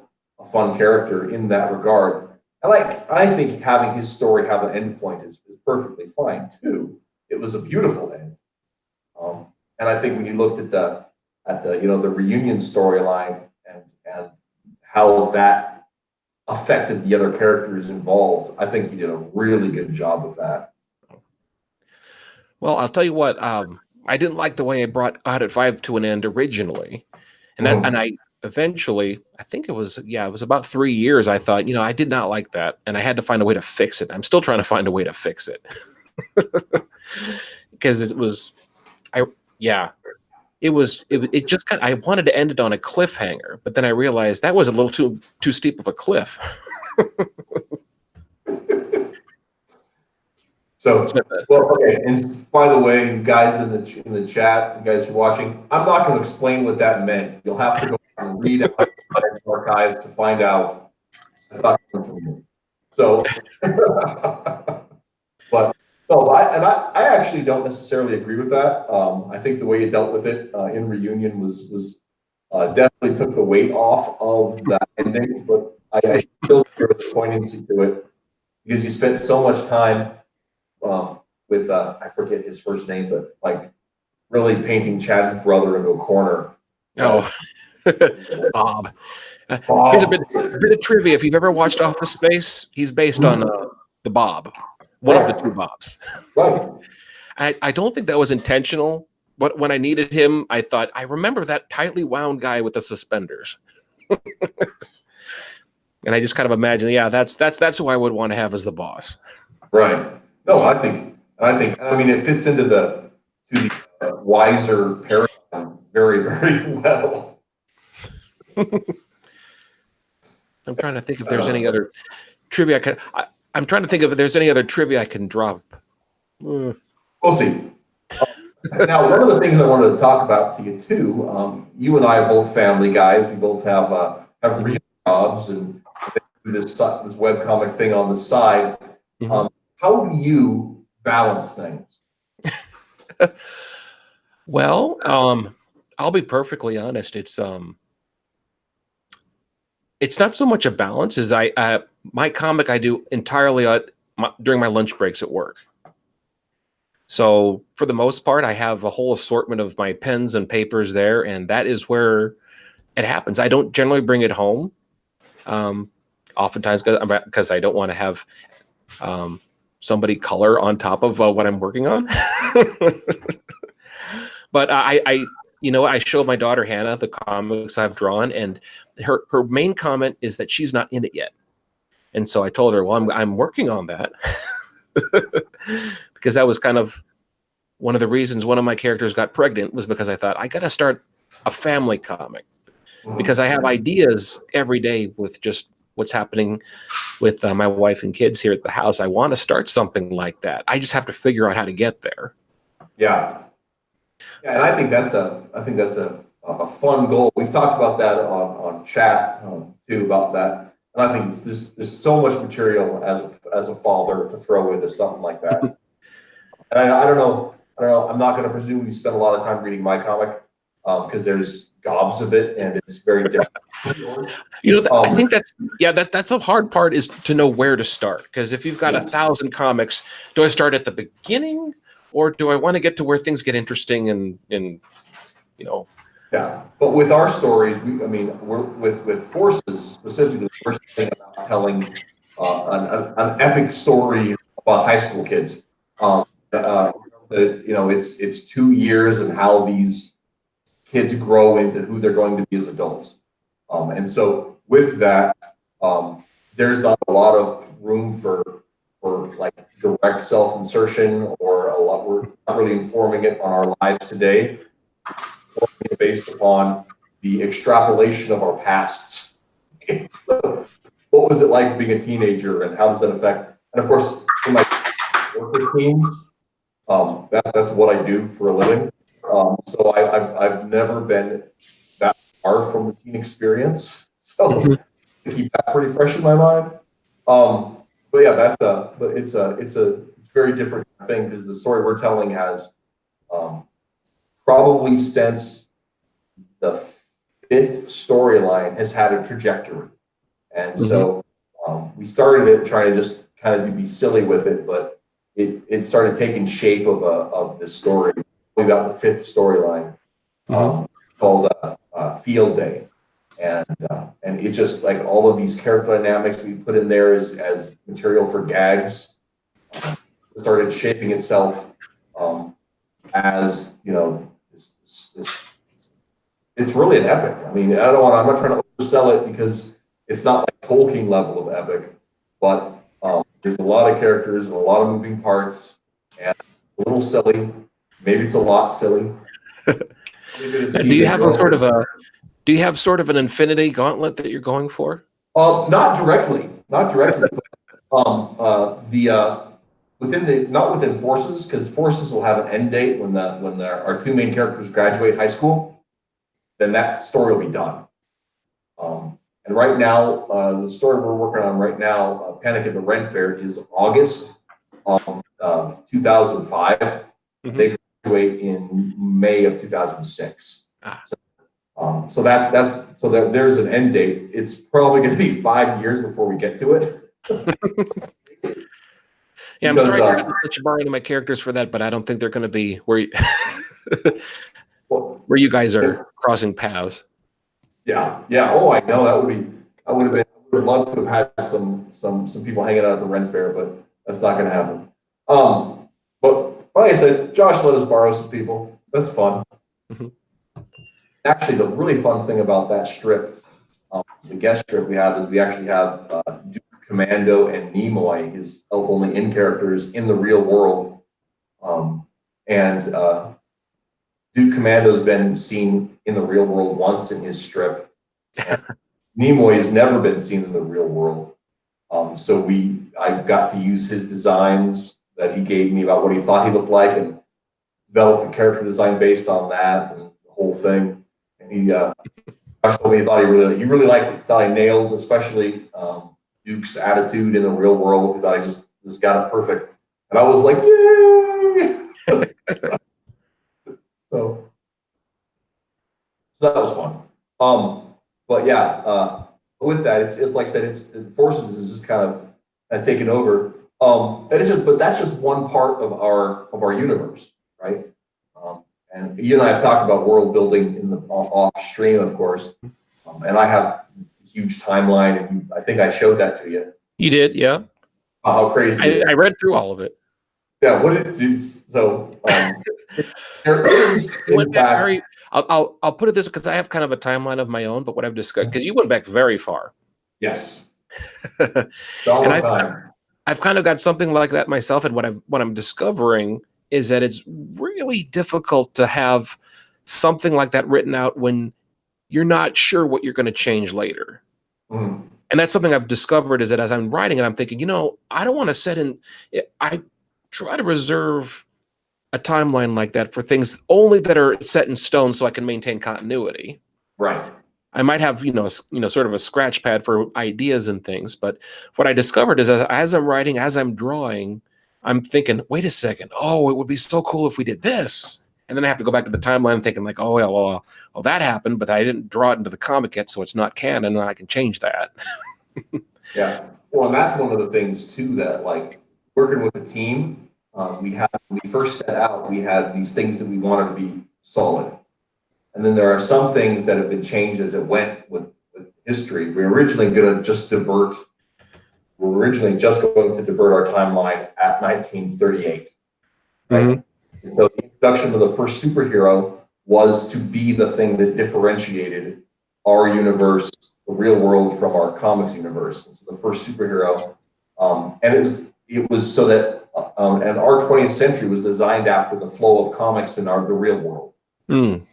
character in that regard. And I think having his story have an endpoint is perfectly fine too. It was a beautiful end, and I think when you looked at the the reunion storyline and how that affected the other characters involved, I think he did a really good job of that. Well, I'll tell you what, I didn't like the way I brought Out at Five to an end originally. And I eventually, I think it was about 3 years, I thought, I did not like that. And I had to find a way to fix it. I'm still trying to find a way to fix it. Because it just kind of, I wanted to end it on a cliffhanger, but then I realized that was a little too steep of a cliff. So, well, okay. And by the way, you guys in the chat, you guys who are watching, I'm not going to explain what that meant. You'll have to go and read out the archives to find out. It's not coming from me. So, but no, I actually don't necessarily agree with that. I think the way you dealt with it in Reunion was definitely took the weight off of that ending. But I still there was poignancy to it because you spent so much time. With I forget his first name, but like really painting Chad's brother into a corner. Oh, Bob. Here's a bit of trivia. If you've ever watched Office Space, he's based on the Bob, one of the two Bobs. Right. I don't think that was intentional, but when I needed him, I thought, I remember that tightly wound guy with the suspenders. And I just kind of imagined, yeah, that's who I would want to have as the boss. Right. No, I mean, it fits into the wiser paradigm very, very well. I'm trying to think if there's any other trivia I'm trying to think if there's any other trivia I can drop. We'll see. Now, one of the things I wanted to talk about to you too, you and I are both family guys. We both have real jobs and this webcomic thing on the side. How do you balance things? Well, I'll be perfectly honest. It's not so much a balance as my comic I do entirely during my lunch breaks at work. So for the most part, I have a whole assortment of my pens and papers there, and that is where it happens. I don't generally bring it home, oftentimes because I don't want to have somebody color on top of what I'm working on. But I show my daughter Hannah the comics I've drawn, and her main comment is that she's not in it yet. And so I told her, well, I'm working on that. Because that was kind of one of the reasons one of my characters got pregnant, was because I thought I got to start a family comic, because I have ideas every day with just what's happening with my wife and kids here at the house. I want to start something like that. I just have to figure out how to get there. Yeah. Yeah, and I think that's a fun goal. We've talked about that on chat too, about that. And I think there's so much material as a father to throw into something like that. And I don't know. I'm not going to presume you spend a lot of time reading my comic because there's gobs of it, and it's very different. I think that's the hard part, is to know where to start. Because if you've got 1,000 comics, do I start at the beginning, or do I want to get to where things get interesting and Yeah, but with our stories, we're with Forces specifically, we're saying about telling an epic story about high school kids. It's 2 years and how these kids grow into who they're going to be as adults. And so with that, there's not a lot of room for like direct self-insertion or a lot. We're not really informing it on our lives today, based upon the extrapolation of our pasts. So what was it like being a teenager, and how does that affect? And of course, in my work with teens, that's what I do for a living. So I've never been that far from the teen experience. So to keep that pretty fresh in my mind. But yeah, it's very different thing, because the story we're telling has probably since the fifth storyline has had a trajectory. And so we started it trying to just kind of be silly with it, but it started taking shape of this story. We got the fifth storyline called Field Day. And it's just like all of these character dynamics we put in there as material for gags started shaping itself as, it's really an epic. I mean, I'm not trying to oversell it, because it's not like Tolkien level of epic, but there's a lot of characters and a lot of moving parts, and a little silly. Maybe it's a lot silly. Do you have do you have sort of an infinity gauntlet that you're going for? Not directly, but, not within Forces, because Forces will have an end date when our two main characters graduate high school. Then that story will be done. And right now, the story we're working on right now, Panic at the Ren Fair, is August of 2005. They graduate in May of 2006. So there's an end date. It's probably going to be 5 years before we get to it. Yeah, I'm sorry to let you borrow into my characters for that, but I don't think they're going to be where where you guys are crossing paths. Yeah. Oh, I know. I would have loved to have had some people hanging out at the Ren Fair, but that's not going to happen. But like I said, Josh let us borrow some people. That's fun. Actually, the really fun thing about that strip, the guest strip we have, is we actually have Duke Commando and Nimoy, his elf-only in characters, in the real world. And Duke Commando's been seen in the real world once in his strip. Nimoy's never been seen in the real world. So I got to use his designs that he gave me about what he thought he looked like, and develop a character design based on that and the whole thing. And he told me he thought he really liked it. Thought I nailed, especially Duke's attitude in the real world. He thought I just got it perfect. And I was like, yay! So that was fun. But yeah, with that, it's like I said, Forces is just kind of taken over. But that's just one part of our universe, right? And you and I have talked about world building in the off stream, of course. And I have a huge timeline, and I think I showed that to you. You did, yeah. How crazy! I read through all of it. Yeah, what it is. So there is, in fact, I'll put it this, because I have kind of a timeline of my own, but what I've discussed, because you went back very far. Yes. And I've kind of got something like that myself, and what I'm discovering is that it's really difficult to have something like that written out when you're not sure what you're going to change later. And that's something I've discovered, is that as I'm writing it, I'm thinking, I don't want to set in. I try to reserve a timeline like that for things only that are set in stone, so I can maintain continuity. Right. I might have, sort of a scratch pad for ideas and things. But what I discovered is that as I'm writing, as I'm drawing, I'm thinking, wait a second. Oh, it would be so cool if we did this. And then I have to go back to the timeline thinking like, oh, yeah, well, that happened, but I didn't draw it into the comic yet, so it's not canon, and I can change that. Yeah. Well, and that's one of the things too, that like working with a team, when we first set out, we had these things that we wanted to be solid. And then there are some things that have been changed as it went with history. We were originally going to just divert. We were originally just going to divert our timeline at 1938. Right? Mm-hmm. So the introduction of the first superhero was to be the thing that differentiated our universe, the real world, from our comics universe. And so the first superhero, and it was so that, and our 20th century was designed after the flow of comics in the real world. Mm.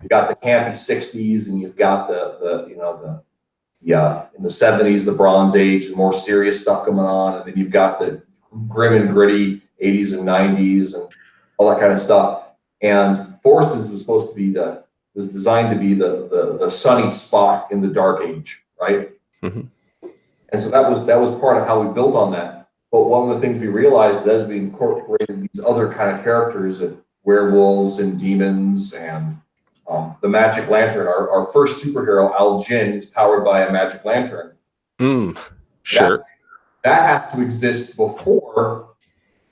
You got the campy 60s, and you've got the in the 70s, the Bronze Age, the more serious stuff going on, and then you've got the grim and gritty 80s and 90s and all that kind of stuff. And Forces was designed to be the sunny spot in the dark age, right? Mm-hmm. And so that was part of how we built on that. But one of the things we realized as we incorporated these other kind of characters, and werewolves and demons and the Magic Lantern, our first superhero, Al Jin, is powered by a magic lantern. Sure. That has to exist before,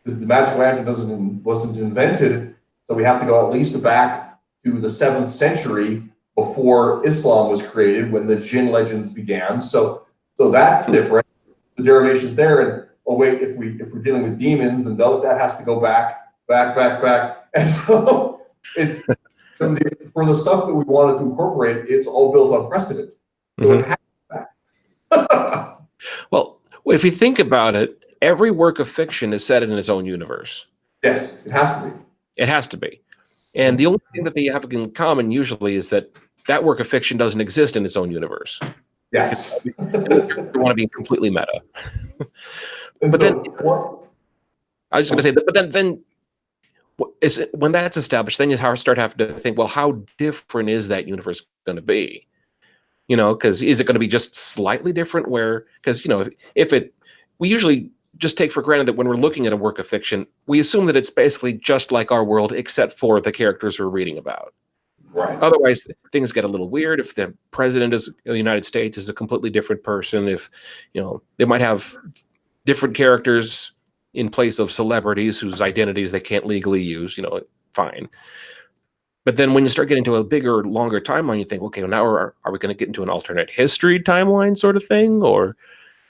because the Magic Lantern wasn't invented. So we have to go at least back to the 7th century before Islam was created, when the Jinn legends began. So that's different. The derivation's there. And wait, if we're dealing with demons, then that has to go back. And so it's for the stuff that we wanted to incorporate, it's all built on precedent. So it has to go back. Well, if you think about it, every work of fiction is set in its own universe. Yes, it has to be. It has to be. And the only thing that they have in common usually is that work of fiction doesn't exist in its own universe. Yes. You want to be completely meta. But then, I was just going to say, but then when that's established, then you start having to think, well, how different is that universe going to be? Because is it going to be just slightly different? Because we usually just take for granted that when we're looking at a work of fiction, we assume that it's basically just like our world, except for the characters we're reading about. Right. Otherwise, things get a little weird. If the president of the United States is a completely different person, if they might have different characters in place of celebrities whose identities they can't legally use, fine. But then when you start getting to a bigger, longer timeline, you think, okay, well, now are we going to get into an alternate history timeline sort of thing? Or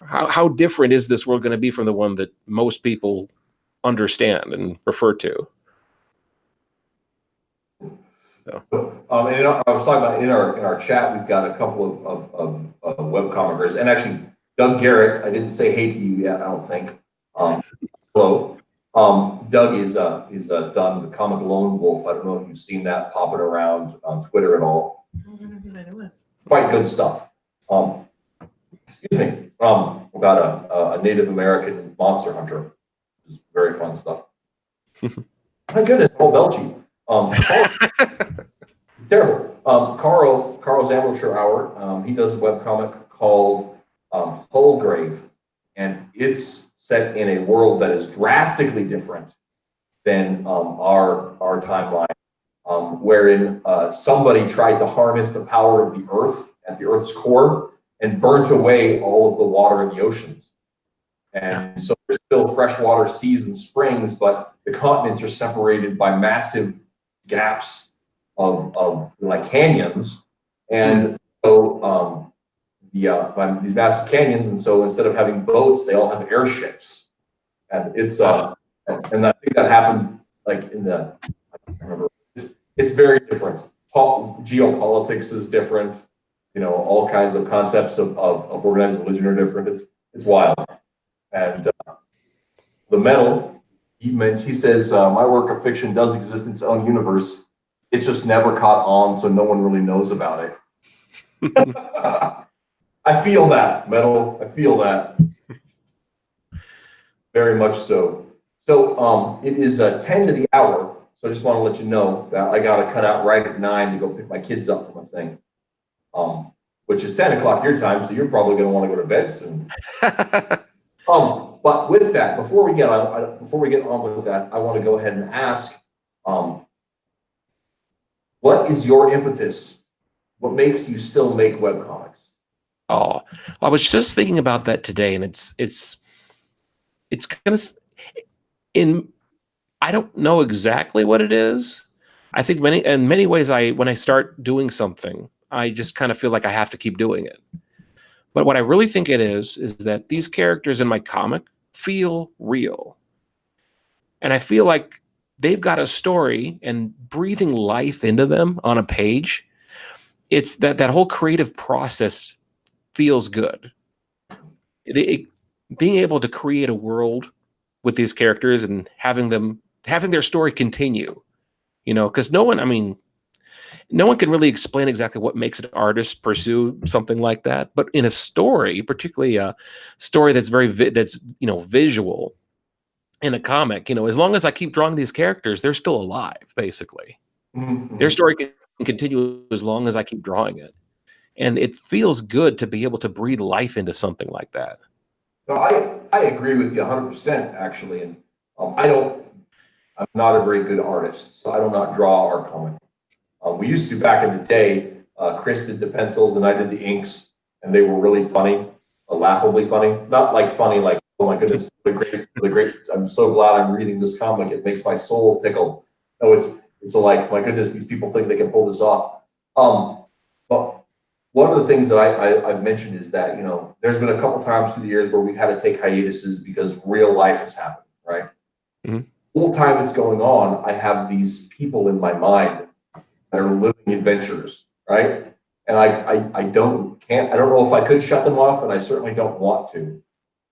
how different is this world going to be from the one that most people understand and refer to? So. And I was talking about in our chat, we've got a couple of webcommenters, and actually Doug Garrett, I didn't say hey to you yet, I don't think. Hello. Doug is done the comic Lone Wolf. I don't know if you've seen that popping around on Twitter at all. I don't know who that was. Quite good stuff. Excuse me. About a Native American monster hunter, which is very fun stuff. My goodness, Paul Belchi. Terrible. Carl's Amateur Hour. He does a webcomic called Hullgrave, and it's set in a world that is drastically different than our timeline, wherein somebody tried to harness the power of the Earth at the Earth's core and burnt away all of the water in the oceans. And so there's still freshwater seas and springs, but the continents are separated by massive gaps of like canyons. And so by these massive canyons, and so instead of having boats, they all have airships. And it's and I think that happened like I don't remember. It's very different. Geopolitics is different. All kinds of concepts of organized religion are different. It's wild. And the metal, he says, my work of fiction does exist in its own universe. It's just never caught on, so no one really knows about it. I feel that, metal. I feel that. Very much so. So it is 10 to the hour. So I just want to let you know that I got to cut out right at 9 to go pick my kids up from a thing, which is 10 o'clock your time. So you're probably going to want to go to bed soon. But with that, before we get on with that, I want to go ahead and ask, what is your impetus? What makes you still make webcomics? Oh, I was just thinking about that today, and it's kind of I don't know exactly what it is, I think in many ways, when I start doing something, I just kind of feel like I have to keep doing it. But what I really think it is that these characters in my comic feel real. And I feel like they've got a story, and breathing life into them on a page, it's that whole creative process feels good. Being able to create a world with these characters and having their story continue, because no one can really explain exactly what makes an artist pursue something like that. But in a story, particularly a story that's visual, in a comic, as long as I keep drawing these characters, they're still alive, basically. Mm-hmm. Their story can continue as long as I keep drawing it. And it feels good to be able to breathe life into something like that. No, I agree with you 100%, actually. And I'm not a very good artist, so I do not draw our comic. We used to back in the day. Chris did the pencils and I did the inks, and they were really funny, laughably funny. Not like funny, like, oh my goodness, what a great, I'm so glad I'm reading this comic. It makes my soul tickle. No, it's like, my goodness, these people think they can pull this off. But one of the things that I've mentioned is that, there's been a couple times through the years where we've had to take hiatuses because real life has happened, right? Mm-hmm. The whole time it's going on, I have these people in my mind that are living adventures, right? And I don't know if I could shut them off, and I certainly don't want to.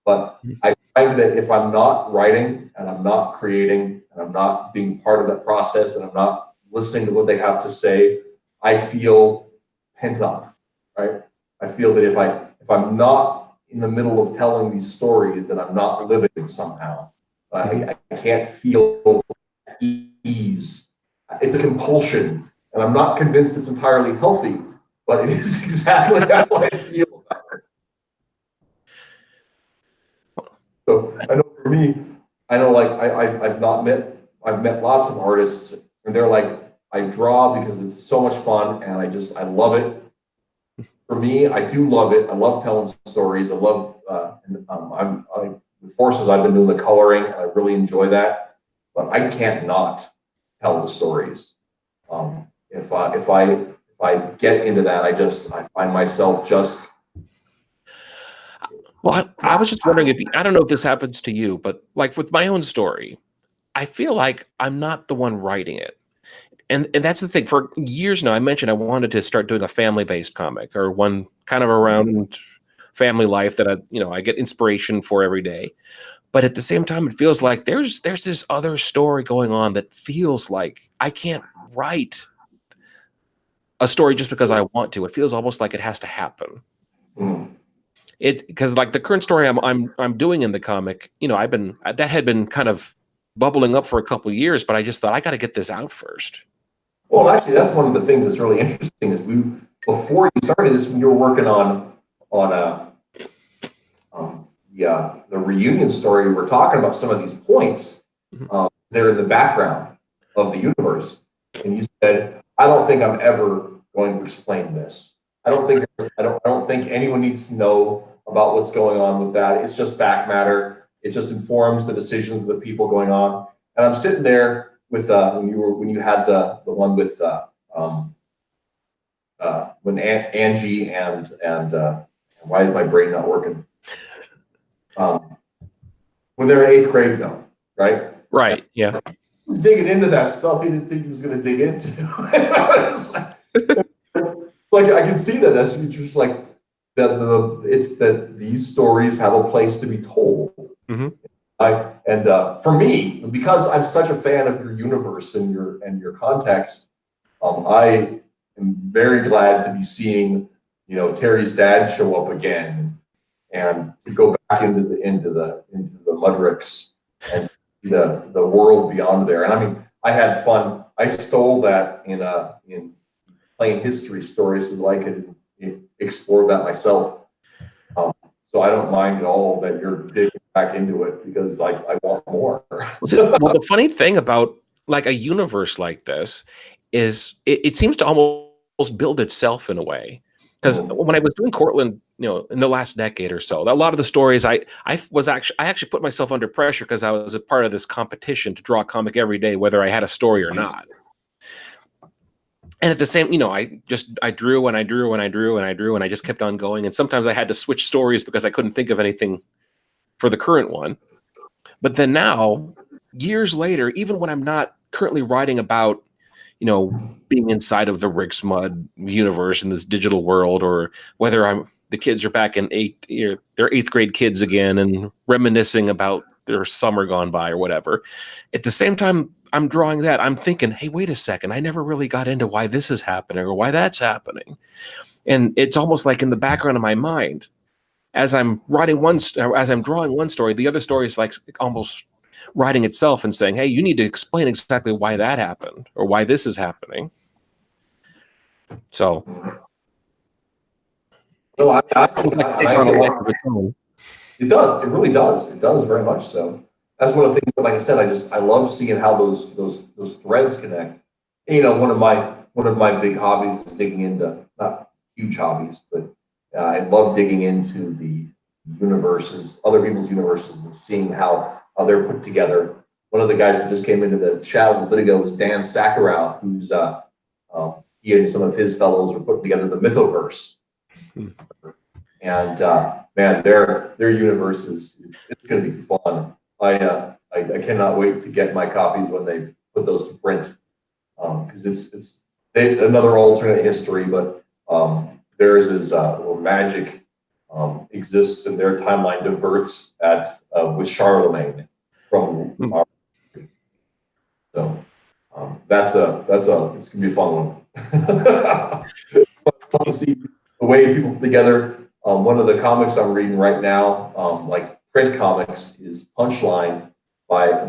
But I find that if I'm not writing and I'm not creating and I'm not being part of that process and I'm not listening to what they have to say, I feel pent up, right? I feel that if I'm not in the middle of telling these stories, that I'm not living somehow. I can't feel ease. It's a compulsion, and I'm not convinced it's entirely healthy, but it is exactly how I feel about it. So I know for me, like I've met lots of artists, and they're like, I draw because it's so much fun, and I love it. For me, I do love it. I love telling stories. I love the forces I've been doing the coloring, and I really enjoy that. But I can't not tell the stories. If I get into that, I find myself just. Well, I was just wondering I don't know if this happens to you, but like with my own story, I feel like I'm not the one writing it. And that's the thing. For years now, I mentioned I wanted to start doing a family-based comic, or one kind of around family life that I get inspiration for every day. But at the same time, it feels like there's this other story going on that feels like I can't write a story just because I want to. It feels almost like it has to happen. Because like the current story I'm doing in the comic, that had been kind of bubbling up for a couple of years, but I just thought I got to get this out first. Well, actually, that's one of the things that's really interesting is before you started this, when you were working on the reunion story, we were talking about some of these points. They're in the background of the universe, and you said, "I don't think I'm ever going to explain this. I don't think anyone needs to know about what's going on with that. It's just back matter. It just informs the decisions of the people going on." And I'm sitting there with when you had the one with when Angie and why is my brain not working? When they're in 8th grade, though, right? Right. Yeah. He was digging into that stuff he didn't think he was going to dig into. Like I can see that. That's just like it's that these stories have a place to be told. Mm-hmm. For me, because I'm such a fan of your universe and your context, I am very glad to be seeing Terry's dad show up again, and to go back into the Mudricks and the world beyond there. And I mean, I had fun. I stole that in playing history stories so that I could explore that myself. So I don't mind at all that you're digging back into it, because I want more. Well, the funny thing about like a universe like this is it seems to almost build itself in a way. Because when I was doing Cortland, in the last decade or so, a lot of the stories I actually put myself under pressure because I was a part of this competition to draw a comic every day, whether I had a story or not. And at the same, I drew and I drew and I drew and I drew and I just kept on going. And sometimes I had to switch stories because I couldn't think of anything for the current one. But then now, years later, even when I'm not currently writing about, being inside of the Rick's Mud universe in this digital world, or whether the kids are back in they're eighth grade kids again and reminiscing about their summer gone by or whatever. At the same time I'm drawing that, I'm thinking, hey, wait a second, I never really got into why this is happening or why that's happening. And it's almost like in the background of my mind, as I'm drawing one story, the other story is like almost writing itself and saying, hey, you need to explain exactly why that happened or why this is happening. So it does. It really does. It does very much so. That's one of the things that, like I said, I love seeing how those threads connect. And, one of my big hobbies is digging into, not huge hobbies, but I love digging into the universes, other people's universes, and seeing how they're put together. One of the guys that just came into the chat a little bit ago was Dan Sakharov, who's he and some of his fellows were putting together the Mythoverse. And man, their universes, it's going to be fun. I cannot wait to get my copies when they put those to print, because it's another alternate history, but theirs is where magic exists and their timeline diverts with Charlemagne from our. So that's it's gonna be a fun one. To see the way people put together. One of the comics I'm reading right now, like print comics, is Punchline by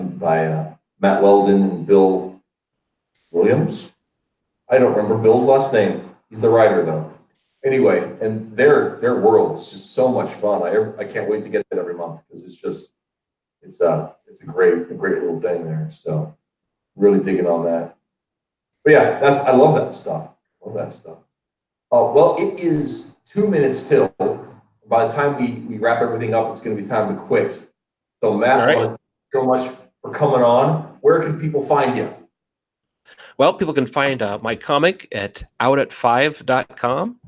Matt Weldon and Bill Williams. I don't remember Bill's last name. He's the writer though. Anyway, and their world is just so much fun. I can't wait to get that every month because it's a great little thing there. So really digging on that. But yeah, I love that stuff. Well, it is 2 minutes till. By the time we wrap everything up, it's going to be time to quit. So Matt, I want to thank you so much for coming on. Where can people find you? Well, people can find my comic at outat5.com,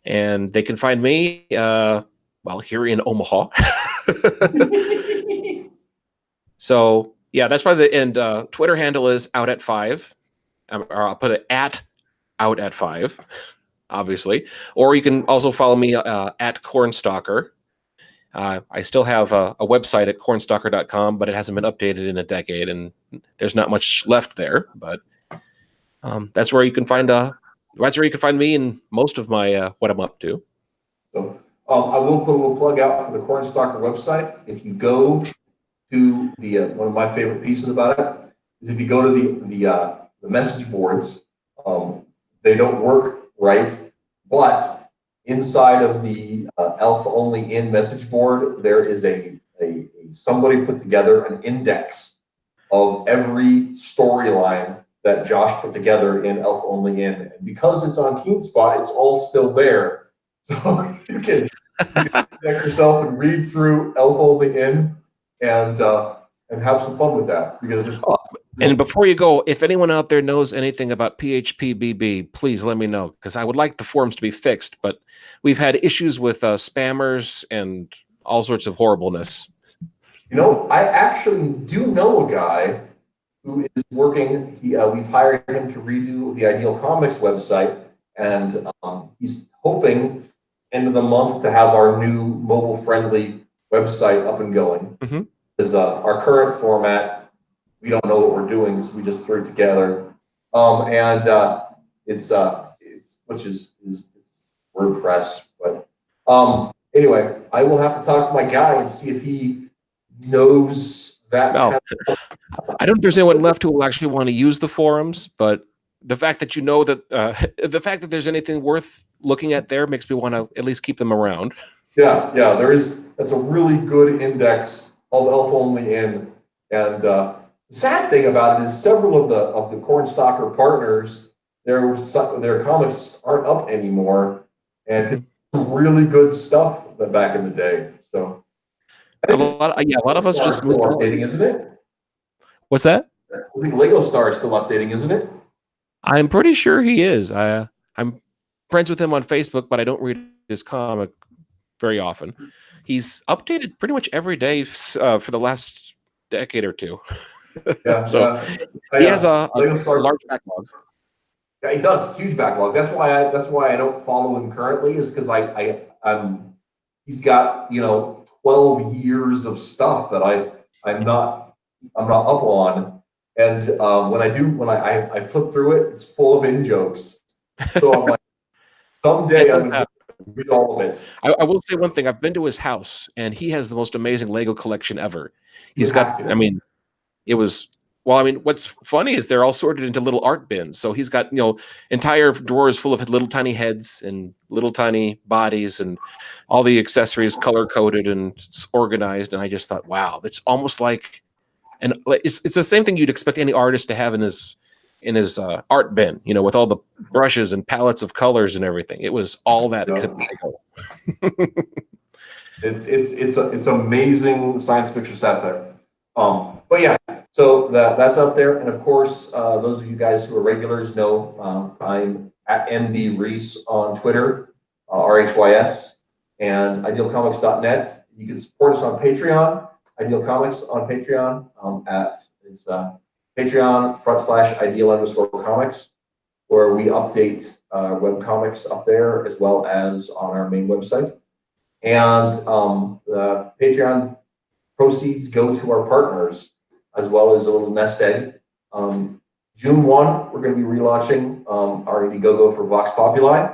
and they can find me here in Omaha. So yeah, that's probably the end. Twitter handle is outat5, or I'll put it at outat5. Obviously, or you can also follow me at Cornstalker. I still have a website at cornstalker.com, but it hasn't been updated in a decade, and there's not much left there. But that's where you can find me and most of my what I'm up to. So I will put a little plug out for the Cornstalker website. If you go to the one of my favorite pieces about it is if you go to the message boards, they don't work right, but inside of the Alpha Only In message board, there is a somebody put together an index of every storyline that Josh put together in Alpha Only In. And because it's on KeenSpot, it's all still there. So you can connect yourself and read through Alpha Only In and have some fun with that because it's. And before you go, if anyone out there knows anything about PHPBB, please let me know, because I would like the forums to be fixed, but we've had issues with spammers and all sorts of horribleness. I actually do know a guy who is working. We've hired him to redo the Ideal Comics website, and he's hoping end of the month to have our new mobile-friendly website up and going. Because our current format, we don't know what we're doing, so we just threw it together. It's WordPress. But anyway, I will have to talk to my guy and see if he knows that. No. I don't think there's anyone left who will actually want to use the forums, but the fact that the fact that there's anything worth looking at there makes me want to at least keep them around. Yeah, there is. That's a really good index of Alpha Only In, and the sad thing about it is several of the Cornstalker partners, their comics aren't up anymore, and it's some really good stuff back in the day. So a lot of us just moved updating, isn't it? What's that? I think Lego Star is still updating, isn't it? I'm pretty sure he is. I'm friends with him on Facebook, but I don't read his comic very often. He's updated pretty much every day for the last decade or two. Yeah, So yeah. he has a Lego Star large backlog. Yeah, he does huge backlog. That's why I don't follow him currently, is because I'm he's got 12 years of stuff that I'm not up on, and when I flip through it, it's full of in jokes. So I'm like, It someday I'm does gonna happen. read all of it. I will say one thing. I've been to his house, and he has the most amazing Lego collection ever. You He's have got, to. I mean, it was, well, I mean, what's funny is they're all sorted into little art bins. So he's got, entire drawers full of little tiny heads and little tiny bodies and all the accessories color coded and organized. And I just thought, wow, it's almost like, and it's the same thing you'd expect any artist to have in his art bin, with all the brushes and palettes of colors and everything. It was all that except Lego. It's amazing science fiction satire. But yeah, so that's up there, and of course, those of you guys who are regulars know I'm at MD Rhys on Twitter, RHYS, and idealcomics.net. You can support us on Patreon, Ideal Comics on Patreon at it's Patreon/ideal_comics, where we update web comics up there as well as on our main website. And the Patreon proceeds go to our partners, as well as a little nest egg. June 1, we're going to be relaunching our Indiegogo for Vox Populi,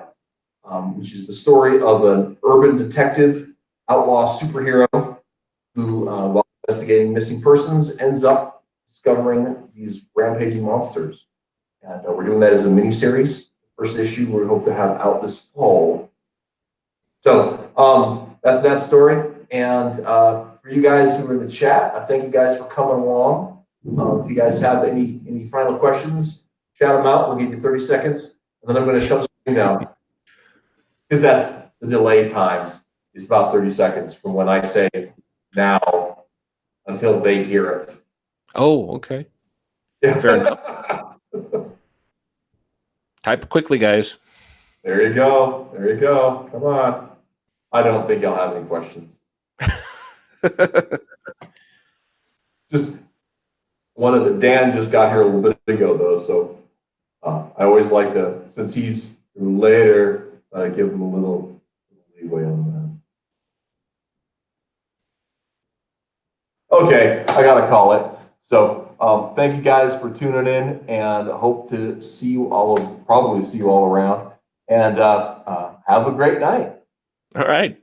which is the story of an urban detective, outlaw superhero who, while investigating missing persons, ends up discovering these rampaging monsters. And we're doing that as a mini-series. First issue we hope to have out this fall. So that's that story. And for you guys who are in the chat, I thank you guys for coming along. If you guys have any final questions, shout them out. We'll give you 30 seconds. And then I'm going to shut the screen down. Because that's the delay time. It's about 30 seconds from when I say now until they hear it. Oh, okay. Yeah. Fair enough. Type quickly, guys. There you go. There you go. Come on. I don't think y'all have any questions. Just one of the Dan just got here a little bit ago though, so I always like to, since he's later, give him a little leeway on that. Okay, I gotta call it. So thank you guys for tuning in, and hope to see you all, probably see you all around, and have a great night. All right.